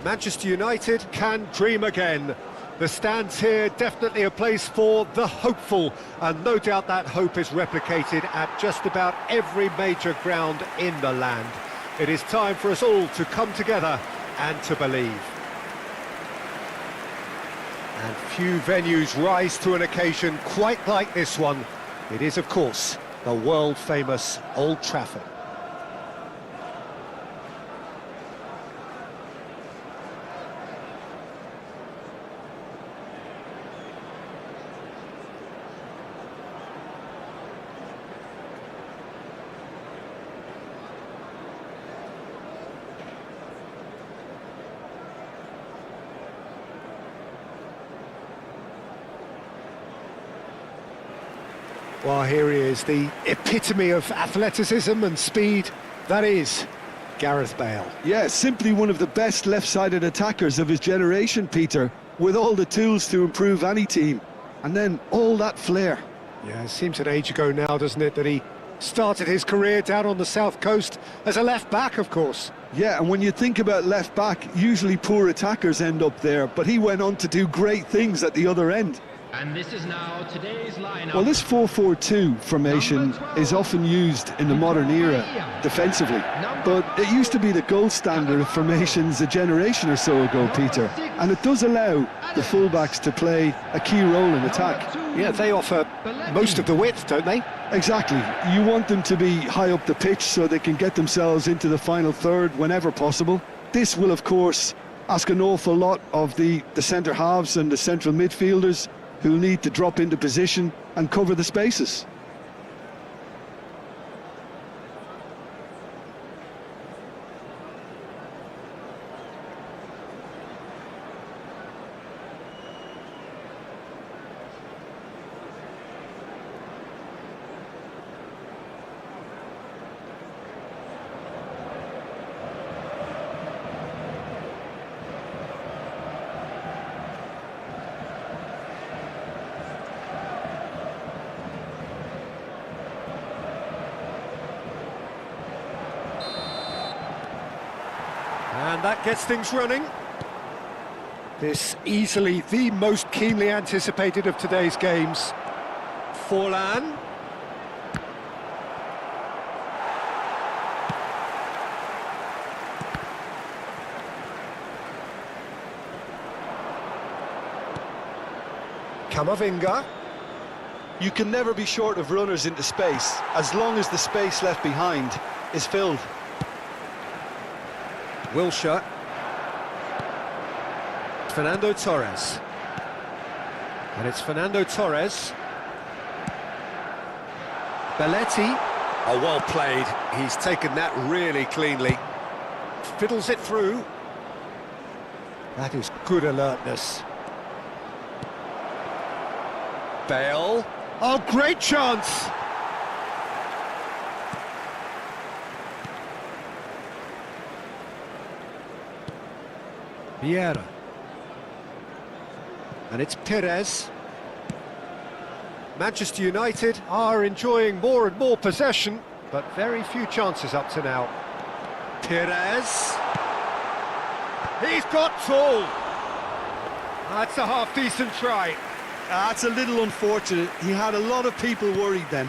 Manchester United can dream again. The stands here definitely a place for the hopeful, and no doubt that hope is replicated at just about every major ground in the land. It is time for us all to come together and to believe. And few venues rise to an occasion quite like this one. It is, of course, the world-famous Old Trafford. Well, here he is, the epitome of athleticism and speed. That is Gareth Bale. Yeah, simply one of the best left-sided attackers of his generation, Peter, with all the tools to improve any team. And then all that flair. Yeah, it seems an age ago now, doesn't it, that he started his career down on the south coast as a left-back, of course. Yeah, and when you think about left-back, usually poor attackers end up there, but he went on to do great things at the other end. And this is now today's lineup. Well, this 4-4-2 formation is often used in the modern era defensively, but it used to be the gold standard of formations a generation or so ago, Peter, and it does allow the fullbacks to play a key role in attack. Yeah, they offer most of the width, don't they? Exactly. You want them to be high up the pitch so they can get themselves into the final third whenever possible. This will, of course, ask an awful lot of the centre halves and the central midfielders, who'll need to drop into position and cover the spaces. And that gets things running. This easily the most keenly anticipated of today's games. Forlan. Camavinga. You can never be short of runners into space, as long as the space left behind is filled. Wilshere. Fernando Torres. And it's Fernando Torres. Belletti. Oh, well played. He's taken that really cleanly. Fiddles it through. That is good alertness. Bale. Oh, great chance! Vieira. And it's Perez. Manchester United are enjoying more and more possession, but very few chances up to now. Perez. He's got tall. That's a half-decent try. That's a little unfortunate. He had a lot of people worried then.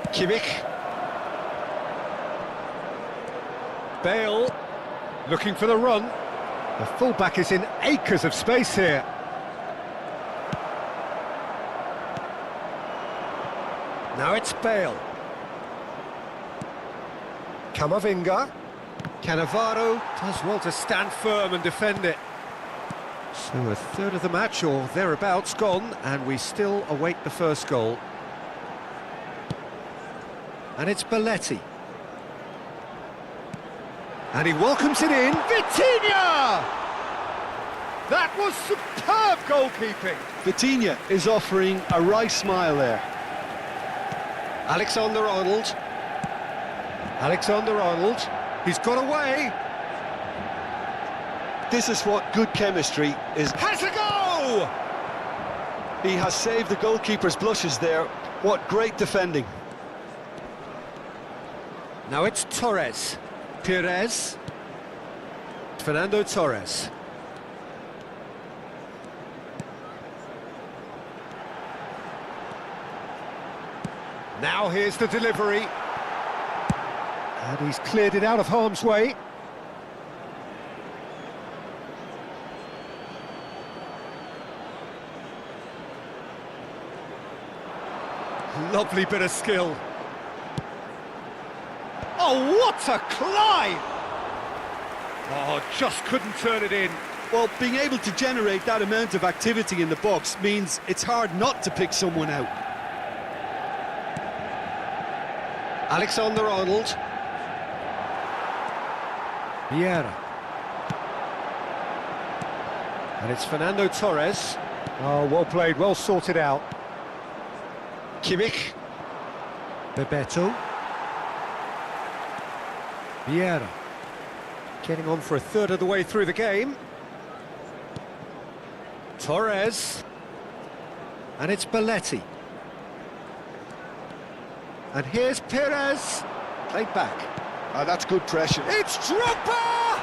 Kimmich. Bale looking for the run. The fullback is in acres of space here. Now it's Bale. Camavinga. Cannavaro does well to stand firm and defend it. So a third of the match or thereabouts gone, and we still await the first goal. And it's Belletti. And he welcomes it in. Vitinha! That was superb goalkeeping. Vitinha is offering a wry smile there. Alexander-Arnold. Alexander-Arnold. He's got away. This is what good chemistry is. Has a go! He has saved the goalkeeper's blushes there. What great defending. Now it's Torres. Perez. Fernando Torres. Now here's the delivery. And he's cleared it out of harm's way. Lovely bit of skill. Oh, what a climb! Oh, just couldn't turn it in. Well, being able to generate that amount of activity in the box means it's hard not to pick someone out. Alexander-Arnold. Vieira. And it's Fernando Torres. Oh, well played, well sorted out. Kimmich. Bebeto. Vieira. Getting on for a third of the way through the game. Torres. And it's Belletti. And here's Perez. Played back. That's good pressure. It's Drogba!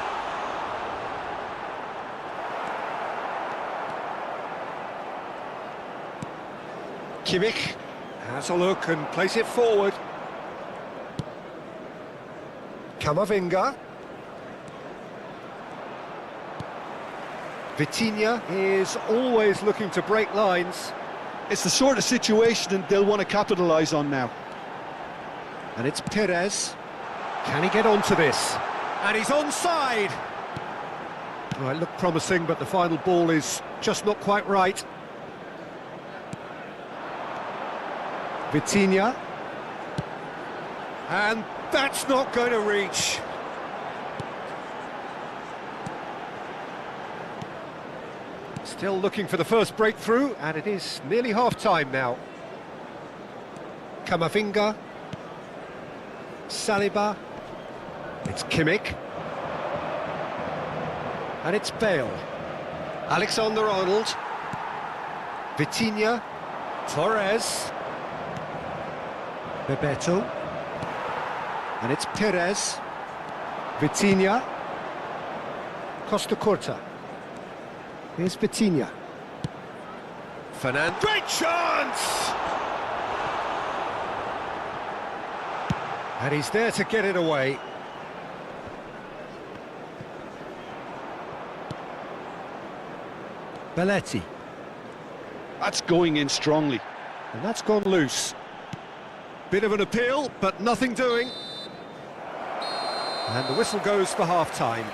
Kimmich has a look and plays it forward. Camavinga. Vitinha is always looking to break lines. It's the sort of situation they'll want to capitalise on now. And it's Perez. Can he get onto this? And he's onside! Oh, it looked promising, but the final ball is just not quite right. Vitinha. And that's not going to reach. Still looking for the first breakthrough, and it is nearly half-time now. Camavinga. Saliba. It's Kimmich. And it's Bale. Alexander-Arnold. Vitinha. Torres. Bebeto. And it's Perez. Vitinha. Costa Curta. Here's Vitinha. Fernando. Great chance! And he's there to get it away. Belletti. That's going in strongly. And that's gone loose. Bit of an appeal, but nothing doing. And the whistle goes for half-time.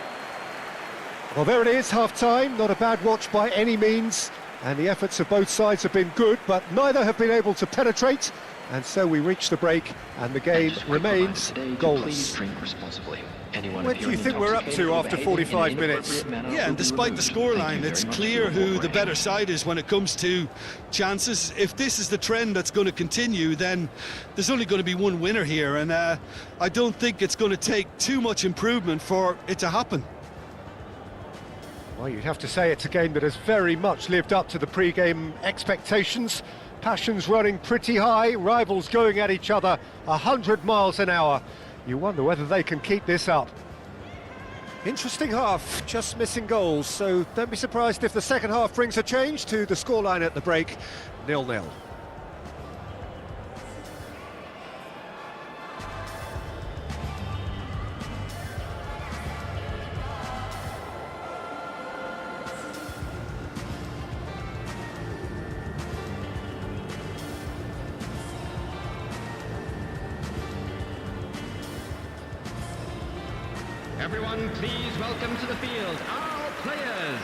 Well, there it is, half-time. Not a bad watch by any means. And the efforts of both sides have been good, but neither have been able to penetrate. And so we reach the break, and the game remains goalless. What do you think we're up to after 45 minutes? Yeah, and despite the scoreline, it's clear who the better side is when it comes to chances. If this is the trend that's going to continue, then there's only going to be one winner here, and I don't think it's going to take too much improvement for it to happen. Well, you'd have to say it's a game that has very much lived up to the pre-game expectations. Passions running pretty high, rivals going at each other 100 miles an hour. You wonder whether they can keep this up. Interesting half, just missing goals, so don't be surprised if the second half brings a change to the scoreline at the break, 0-0. Everyone, please welcome to the field our players.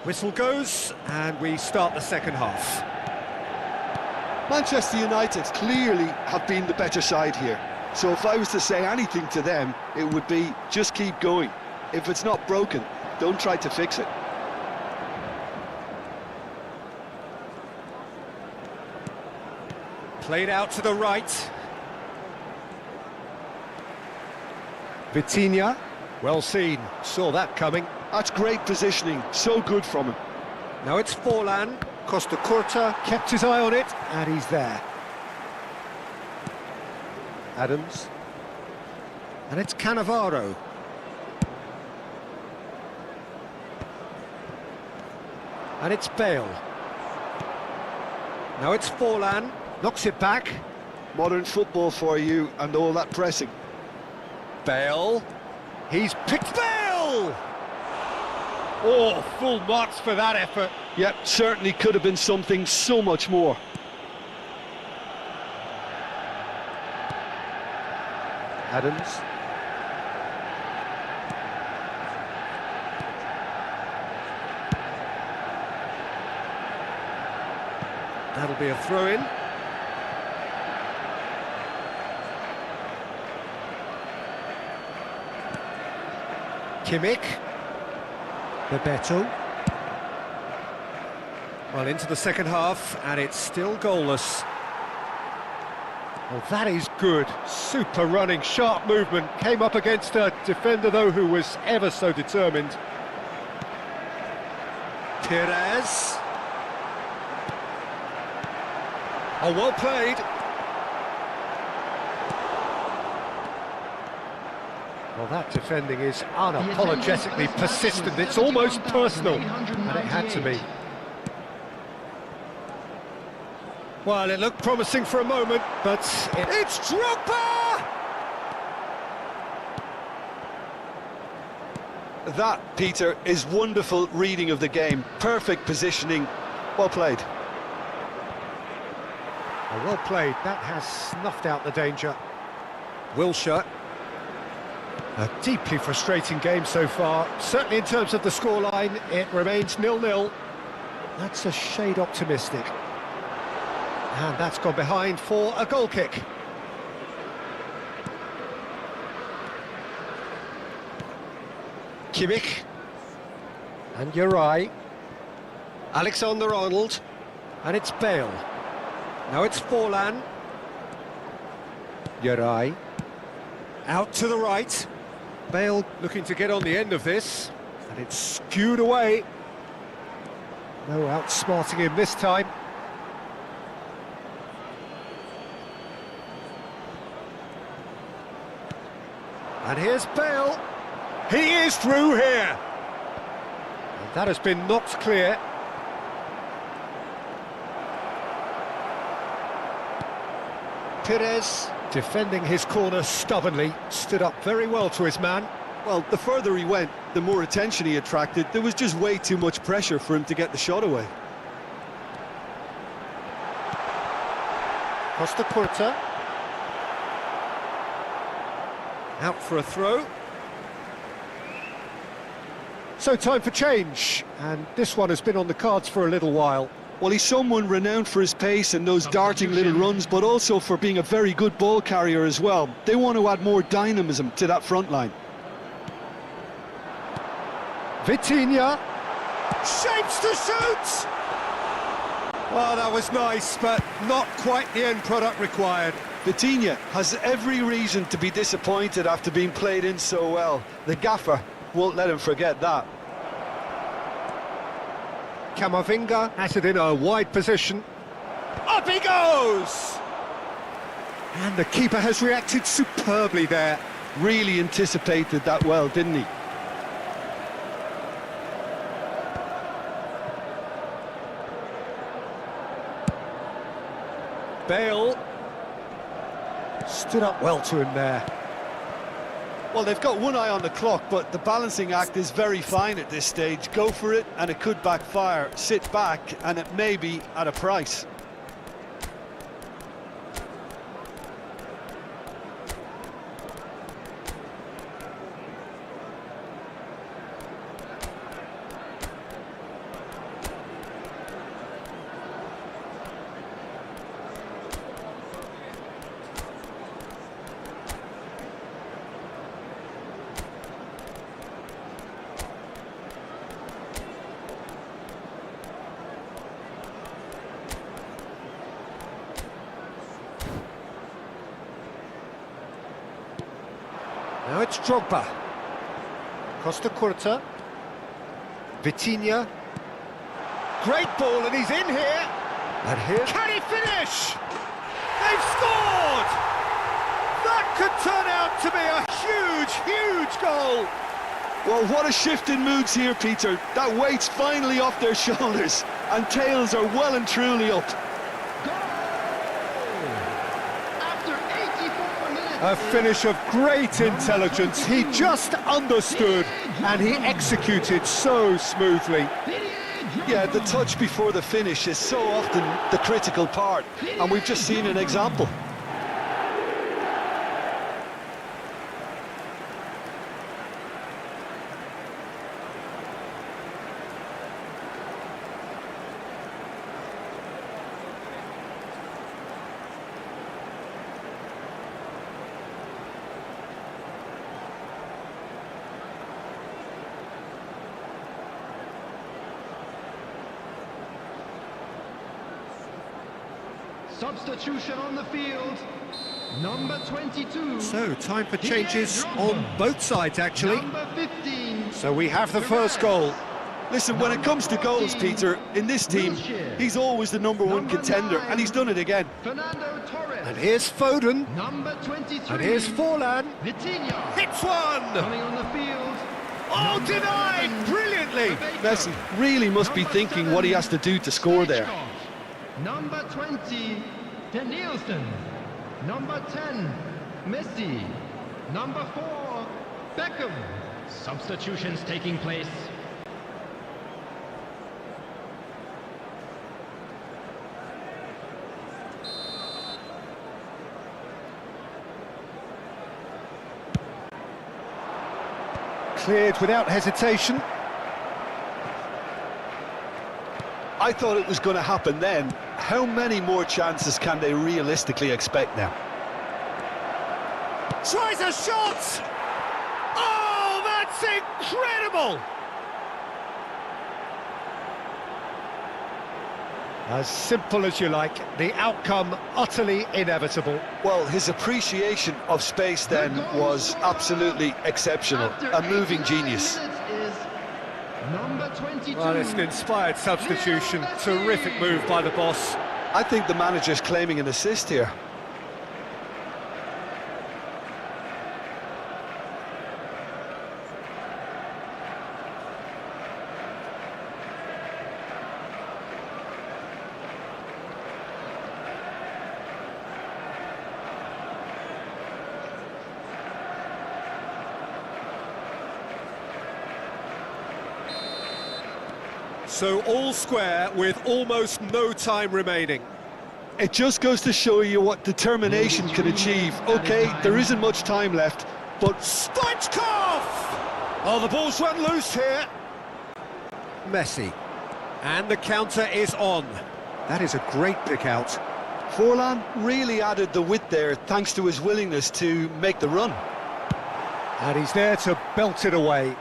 Whistle goes, and we start the second half. Manchester United clearly have been the better side here. So if I was to say anything to them, it would be just keep going. If it's not broken, don't try to fix it. Played out to the right. Vitinha, well seen, saw that coming. That's great positioning, so good from him. Now it's Forlan. Costa Curta kept his eye on it, and he's there. Adams. And it's Cannavaro. And it's Bale. Now it's Forlan. Knocks it back. Modern football for you and all that pressing. Bale. He's picked Bale! Oh, full marks for that effort. Yep, certainly could have been something so much more. Adams. That'll be a throw-in. Kimmich. Bebeto. Well, into the second half, and it's still goalless. Well, that is good. Super running, sharp movement. Came up against a defender, though, who was ever so determined. Perez. Oh, well played. Well, that defending is unapologetically persistent. It's almost personal, and it had to be. Well, it looked promising for a moment, but it's Drogba! That, Peter, is wonderful reading of the game. Perfect positioning. Well played. Oh, well played. That has snuffed out the danger. Wilshere. A deeply frustrating game so far. Certainly in terms of the scoreline, it remains 0-0. That's a shade optimistic. And that's gone behind for a goal kick. Kimmich. And Gray. Alexander-Arnold. And it's Bale. Now it's Forlan. Gray. Out to the right. Bale looking to get on the end of this. And it's skewed away. No outsmarting him this time. And here's Bale. He is through here. And that has been knocked clear. Perez, defending his corner stubbornly, stood up very well to his man. Well, the further he went, the more attention he attracted. There was just way too much pressure for him to get the shot away. Costa Curta. Out for a throw. So time for change, and this one has been on the cards for a little while. Well, he's someone renowned for his pace and those darting little runs, but also for being a very good ball carrier as well. They want to add more dynamism to that front line. Vitinha shapes to shoot! Well, that was nice, but not quite the end product required. Vitinha has every reason to be disappointed after being played in so well. The gaffer won't let him forget that. Camavinga has it in a wide position. Up he goes! And the keeper has reacted superbly there. Really anticipated that well, didn't he? Bale stood up well to him there. Well, they've got one eye on the clock, but the balancing act is very fine at this stage. Go for it, and it could backfire. Sit back, and it may be at a price. Now it's Drogba. Costa Curta. Vitinha. Great ball, and he's in here. And here... Can he finish? They've scored! That could turn out to be a huge, huge goal. Well, what a shift in moods here, Peter. That weight's finally off their shoulders, and tails are well and truly up. A finish of great intelligence. He just understood, and he executed so smoothly. Yeah, the touch before the finish is so often the critical part, and we've just seen an example. Substitution on the field. Number 22. So, time for changes on both sides, actually. Number 15. So we have the first goal. Listen, when it comes to goals, Peter, in this team, he's always the number one contender, and he's done it again. Fernando Torres. And here's Foden. Number 23. And here's Forlan. Vitinha. Hits one! Coming on the field. Oh, denied! Brilliantly! Messi really must be thinking what he has to do to score there. Number 20, Danielson. Number 10, Messi. Number 4, Beckham. Substitutions taking place. Cleared without hesitation. I thought it was going to happen then. How many more chances can they realistically expect now? Tries a shot! Oh, that's incredible! As simple as you like, the outcome utterly inevitable. Well, his appreciation of space then was absolutely exceptional. A moving genius. Number 22. Well, it's an inspired substitution. Terrific move by the boss. I think the manager's claiming an assist here. So all square with almost no time remaining. It just goes to show you what determination can achieve. Okay, there isn't much time left, but Stoichkov! Oh, the ball's run loose here. Messi. And the counter is on. That is a great pick out. Forlan really added the width there thanks to his willingness to make the run. And he's there to belt it away.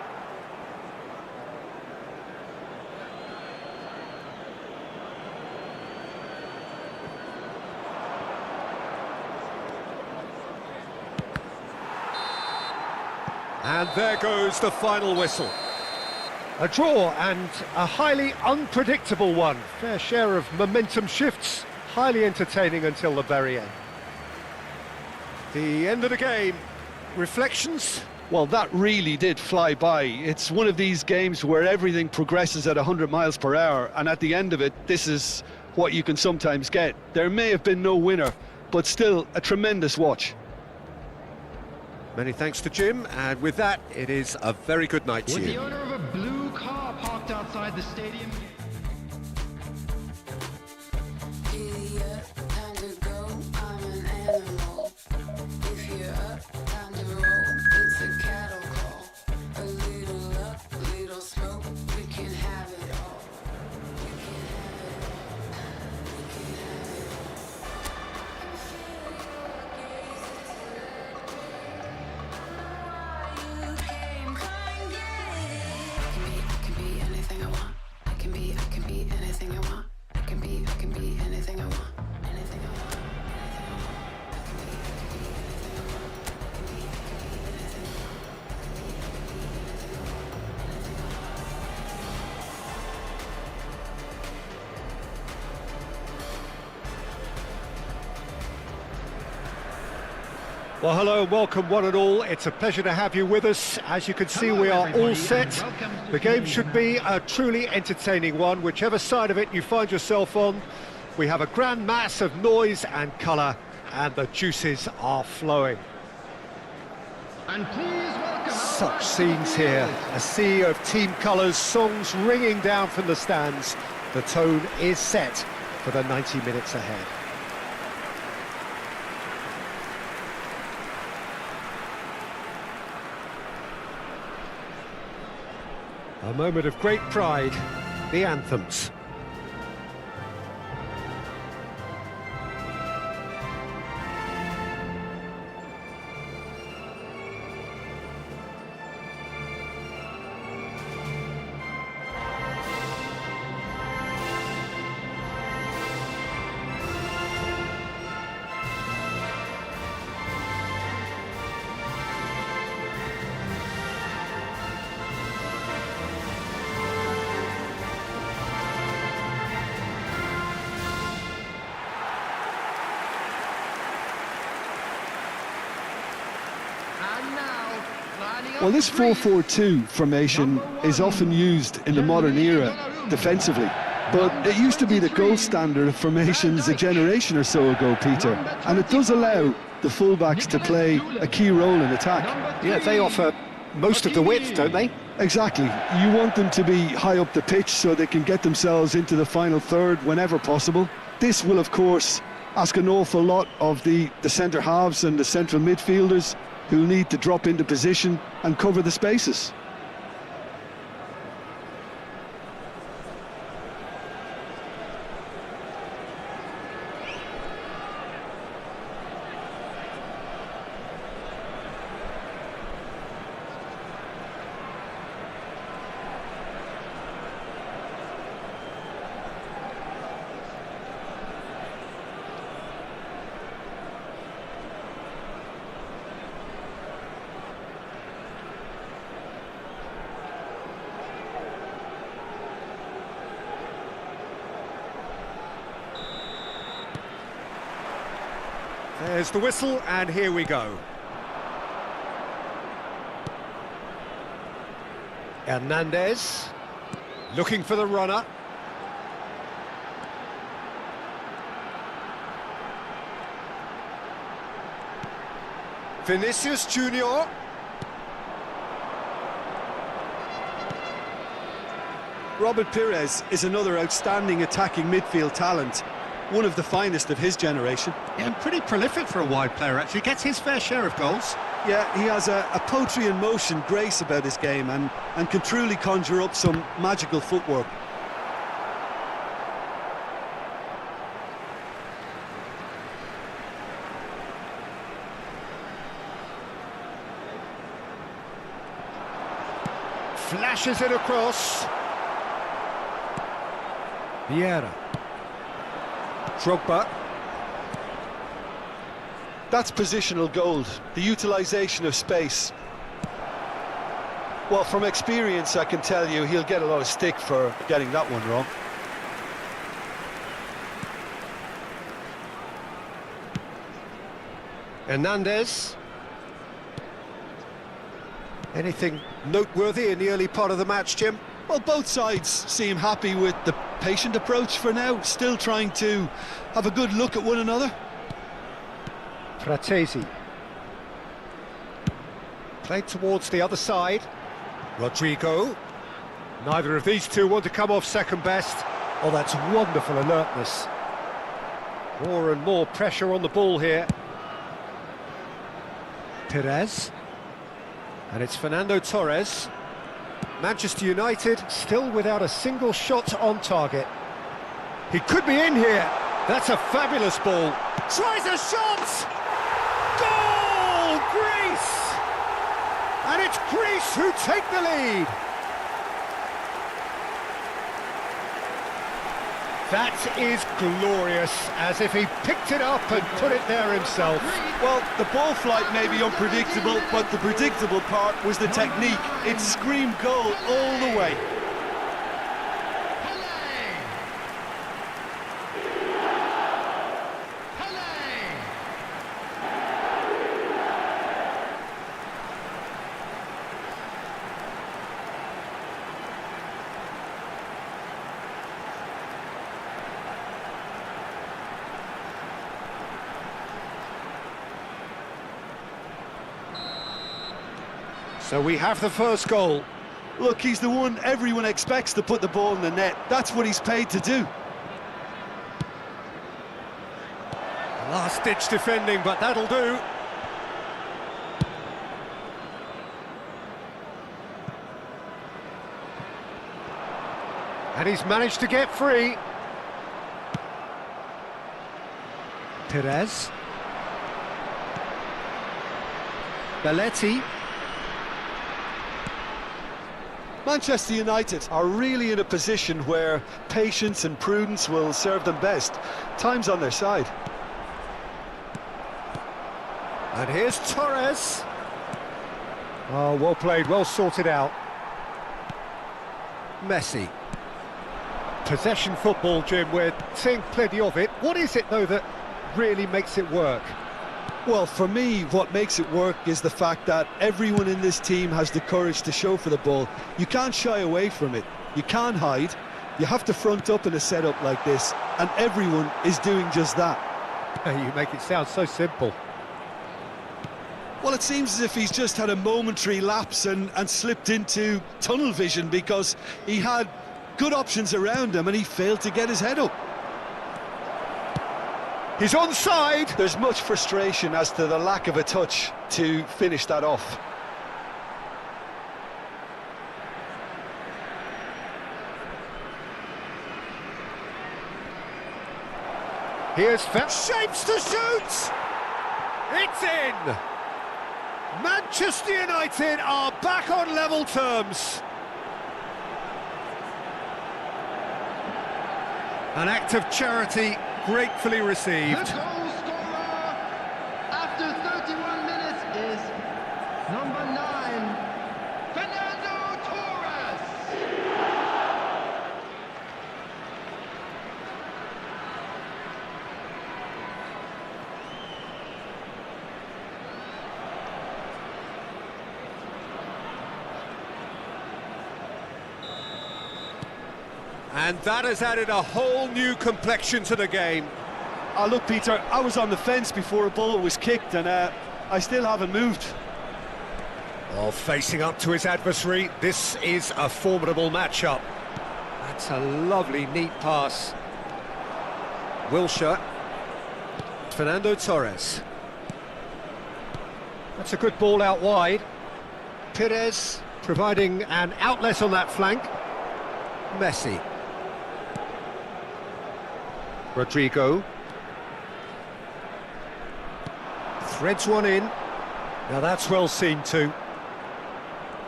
And there goes the final whistle. A draw and a highly unpredictable one. Fair share of momentum shifts, highly entertaining until the very end. The end of the game. Reflections? Well, that really did fly by. It's one of these games where everything progresses at 100 miles per hour, and at the end of it, this is what you can sometimes get. There may have been no winner, but still a tremendous watch. Many thanks to Jim, and with that, it is a very good night to With the you. owner of a blue car parked outside the stadium. Time to go, I'm an animal. If you're up, time to roll, it's a cattle call. A little up, little smoke, we can have it all. We can have it all. We can have it all. I feel your gaze, it's you came, come get it. I can be anything I want. I can be anything I want. I can be anything I want. Anything I want. Anything I want. I can be anything I want. I can be anything I want. Well, hello and welcome one and all. It's a pleasure to have you with us. As you can see, we are all set. The game should be a truly entertaining one, whichever side of it you find yourself on. We have a grand mass of noise and colour, and the juices are flowing. And please welcome Such scenes here, a sea of team colours, songs ringing down from the stands. The tone is set for the 90 minutes ahead. A moment of great pride, the anthems. Well, this 4-4-2 formation is often used in the modern era defensively, but it used to be the gold standard of formations a generation or so ago, Peter, and it does allow the fullbacks to play a key role in attack. Yeah, they offer most of the width, don't they? Exactly. You want them to be high up the pitch so they can get themselves into the final third whenever possible. This will, of course, ask an awful lot of the centre halves and the central midfielders, who'll need to drop into position and cover the spaces. There's the whistle, and here we go. Hernandez, looking for the runner. Vinicius Junior. Robert Pires is another outstanding attacking midfield talent, one of the finest of his generation. Yeah, and pretty prolific for a wide player, actually. Gets his fair share of goals. Yeah, he has a poetry in motion grace about his game and can truly conjure up some magical footwork. Flashes it across. Vieira. Drogba. That's positional gold, the utilisation of space. Well, from experience, I can tell you he'll get a lot of stick for getting that one wrong. Hernandez. Anything noteworthy in the early part of the match, Jim? Well, both sides seem happy with the patient approach for now, still trying to have a good look at one another. Fratesi. Played towards the other side. Rodrigo. Neither of these two want to come off second best. Oh, that's wonderful alertness. More and more pressure on the ball here. Perez. And it's Fernando Torres. Manchester United still without a single shot on target. He could be in here. That's a fabulous ball. Tries a shot! Goal! Greece! And it's Greece who take the lead. That is glorious, as if he picked it up and put it there himself. Well, the ball flight may be unpredictable, but the predictable part was the technique. It screamed goal all the way. So we have the first goal. Look, he's the one everyone expects to put the ball in the net. That's what he's paid to do. Last-ditch defending, but that'll do. And he's managed to get free. Perez. Belletti. Manchester United are really in a position where patience and prudence will serve them best. Time's on their side. And here's Torres. Oh, well played, well sorted out. Messi. Possession football, Jim, we're seeing plenty of it. What is it, though, that really makes it work? Well, for me, what makes it work is the fact that everyone in this team has the courage to show for the ball. You can't shy away from it. You can't hide. You have to front up in a setup like this, and everyone is doing just that. You make it sound so simple. Well, it seems as if he's just had a momentary lapse and slipped into tunnel vision because he had good options around him and he failed to get his head up. He's onside! There's much frustration as to the lack of a touch to finish that off. Here's shapes to shoot! It's in! Manchester United are back on level terms. An act of charity gratefully received. The goal scorer after 31 minutes is number 9, Fernando Torres. And that has added a whole new complexion to the game. Oh, look, Peter, I was on the fence before a ball was kicked and I still haven't moved. While facing up to his adversary, this is a formidable matchup. That's a lovely, neat pass. Wilshere. Fernando Torres. That's a good ball out wide. Pires providing an outlet on that flank. Messi. Rodrigo. Threads one in. Now that's well seen too.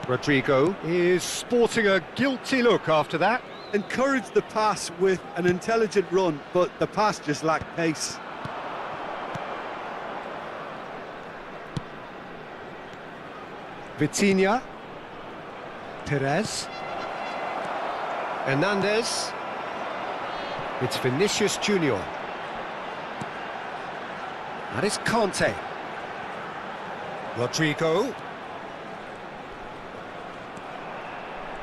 Rodrigo is sporting a guilty look after that. Encouraged the pass with an intelligent run, but the pass just lacked pace. Vitinha. Perez. Hernandez. It's Vinicius Junior. That is Conte. Rodrigo.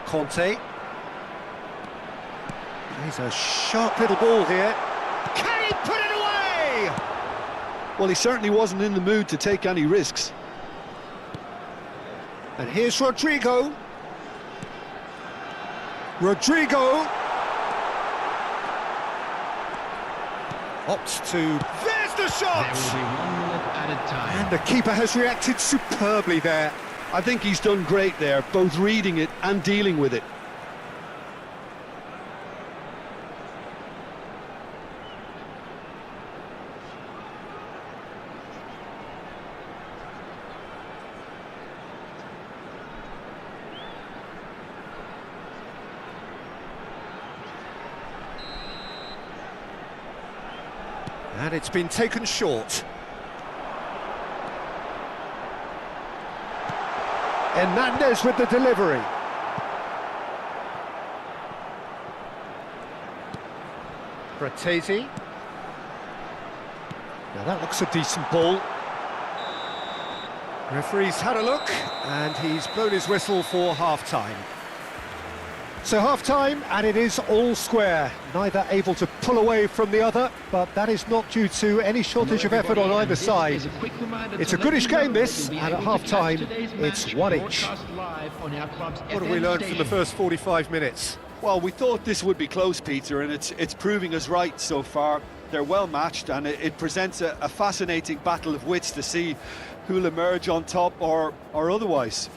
Conte. He's a sharp little ball here. Can he put it away? Well, he certainly wasn't in the mood to take any risks. And here's Rodrigo. Rodrigo. Opts to... There's the shot! There will be 1 minute added time. And the keeper has reacted superbly there. I think he's done great there, both reading it and dealing with it. And it's been taken short. Hernandez with the delivery. Fratesi. Now that looks a decent ball. Referee's had a look and he's blown his whistle for half-time. So half-time, and it is all square. Neither able to pull away from the other, but that is not due to any shortage of effort on either side. It's a goodish game, this, and at half-time, it's one each. What have we learned from the first 45 minutes? Well, we thought this would be close, Peter, and it's proving us right so far. They're well matched, and it presents a fascinating battle of wits to see who'll emerge on top or otherwise.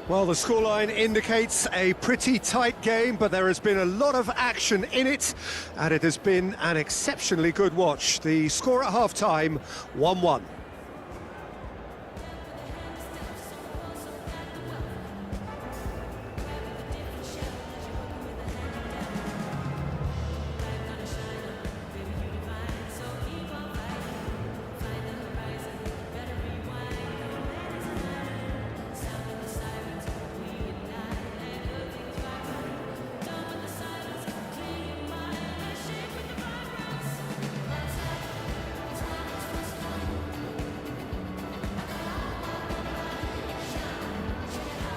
Well, the scoreline indicates a pretty tight game, but there has been a lot of action in it, and it has been an exceptionally good watch. The score at half-time, 1-1.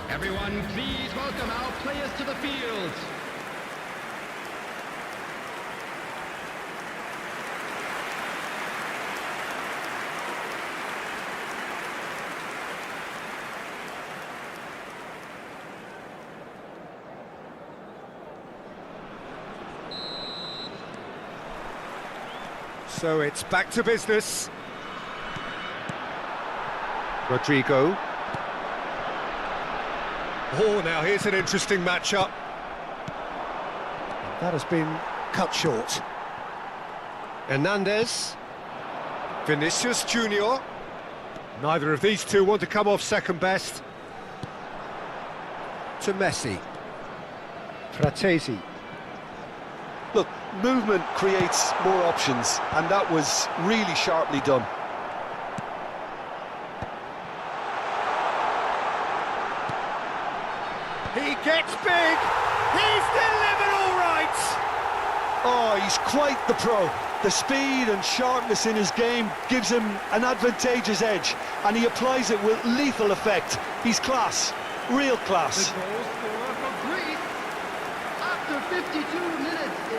Everyone, please welcome our players to the field. So it's back to business. Rodrigo. Oh, now here's an interesting matchup. That has been cut short. Hernandez. Vinicius Junior. Neither of these two want to come off second best. To Messi. Fratesi. Look, movement creates more options, and that was really sharply done. He gets big. He's delivered all right. Oh, he's quite the pro. The speed and sharpness in his game gives him an advantageous edge, and he applies it with lethal effect. He's class, real class. The goal scorer for Greece after 52 minutes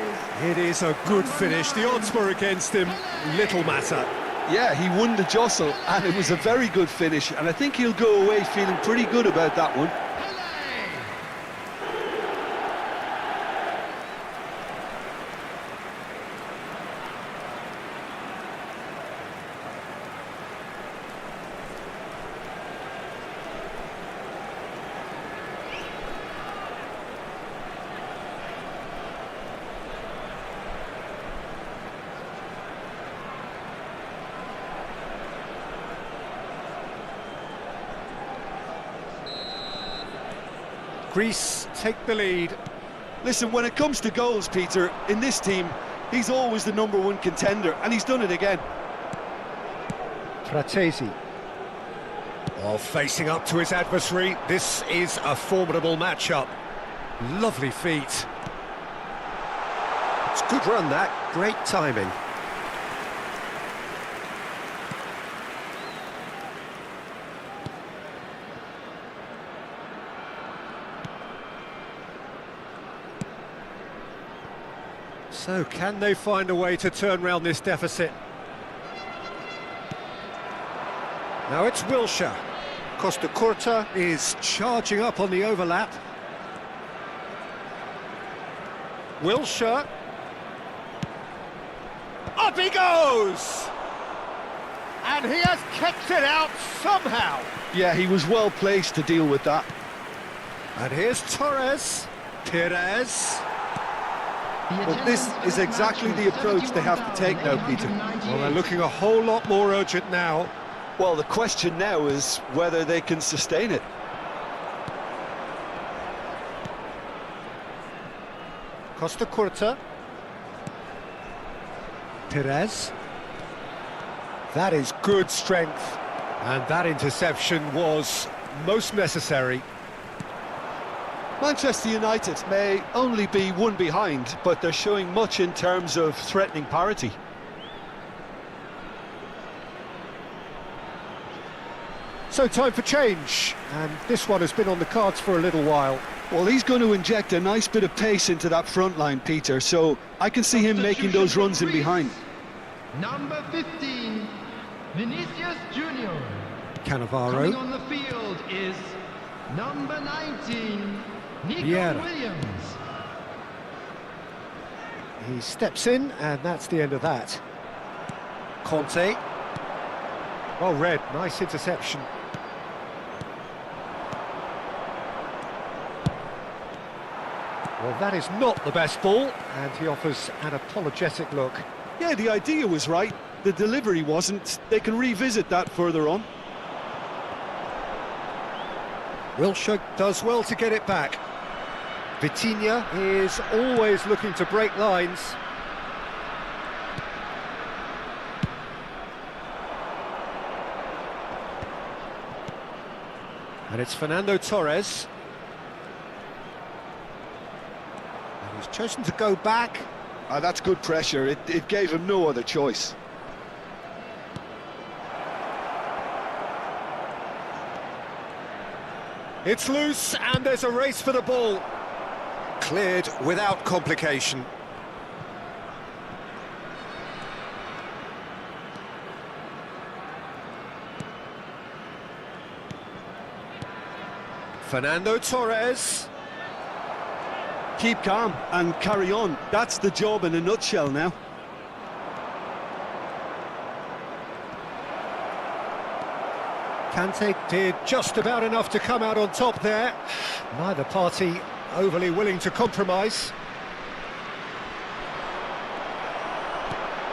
is... It is a good finish. The odds were against him. Little matter. Yeah, he won the jostle, and it was a very good finish, and I think he'll go away feeling pretty good about that one. Greece take the lead. Listen, when it comes to goals, Peter, in this team, he's always the #1 contender, and he's done it again. Fratesi. Oh, facing up to his adversary. This is a formidable matchup. Lovely feet. It's a good run, that. Great timing. So, can they find a way to turn round this deficit? Now it's Wilshere. Costa Curta is charging up on the overlap. Wilshere. Up he goes! And he has kicked it out somehow. Yeah, he was well placed to deal with that. And here's Torres. Pires. Well, this is exactly the approach they have to take now, Peter. Well, they're looking a whole lot more urgent now. Well, the question now is whether they can sustain it. Costa Curta. Pires. That is good strength. And that interception was most necessary. Manchester United may only be one behind, but they're showing much in terms of threatening parity. So time for change, and this one has been on the cards for a little while. Well, he's going to inject a nice bit of pace into that front line, Peter, so I can see him making those runs in behind. Number 15, Vinicius Junior. Coming Cannavaro. on the field is number 19, Nico Vieira. Williams. He steps in, and that's the end of that. Conte. Well read, nice interception. Well, that is not the best ball, and he offers an apologetic look. Yeah, the idea was right. The delivery wasn't. They can revisit that further on. Wilshere does well to get it back. Vitinha is always looking to break lines. And it's Fernando Torres. And he's chosen to go back. That's good pressure. It gave him no other choice. It's loose, and there's a race for the ball. Cleared without complication. Fernando Torres. Keep calm and carry on. That's the job in a nutshell now. Kante did just about enough to come out on top there. Neither party overly willing to compromise.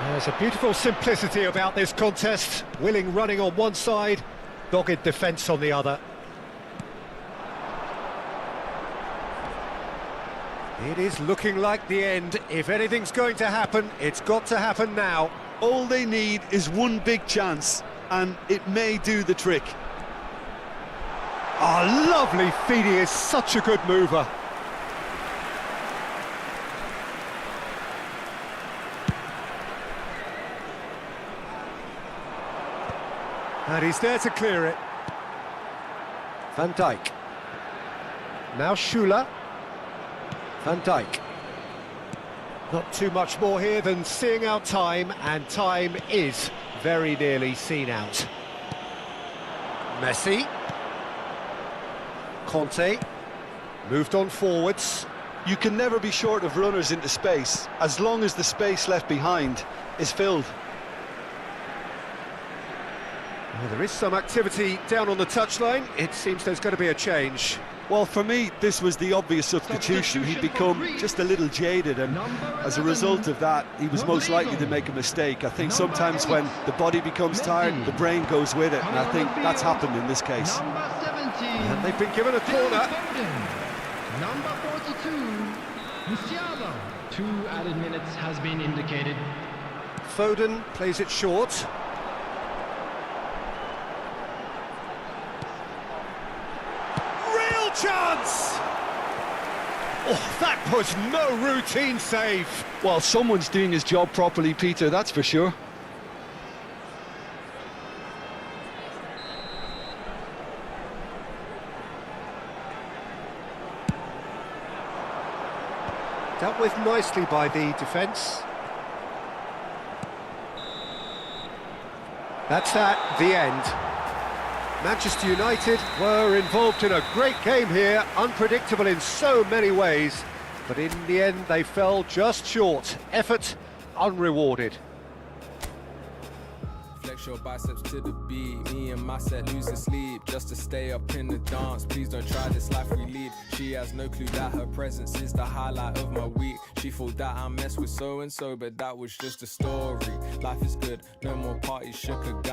There's a beautiful simplicity about this contest. Willing running on one side, dogged defence on the other. It is looking like the end. If anything's going to happen, it's got to happen now. All they need is one big chance, and it may do the trick. Oh, lovely feed. He is such a good mover. And he's there to clear it. Van Dijk. Now Schuler. Van Dijk. Not too much more here than seeing out time, and time is very nearly seen out. Messi. Conte. Moved on forwards. You can never be short of runners into space, as long as the space left behind is filled. Well, there is some activity down on the touchline. It seems there's going to be a change. Well, for me, this was the obvious substitution. He'd become just a little jaded, and as a result of that, he was most likely to make a mistake. I think sometimes when the body becomes tired, the brain goes with it, and I think that's happened in this case. Number 17, And they've been given a corner. Number 42, Musiala. 2 added minutes has been indicated. Foden plays it short. Real chance! Oh, that was no routine save. Well, someone's doing his job properly, Peter, that's for sure. Dealt with nicely by the defence. That's that, the end. Manchester United were involved in a great game here, unpredictable in so many ways, but in the end they fell just short. Effort unrewarded. Flex your biceps to the beat. Me and my set losing sleep just to stay up in the dance. Please don't try this life we lead. She has no clue that her presence is the highlight of my week. She thought that I messed with so and so, but that was just a story. Life is good, no more parties, shook a gun.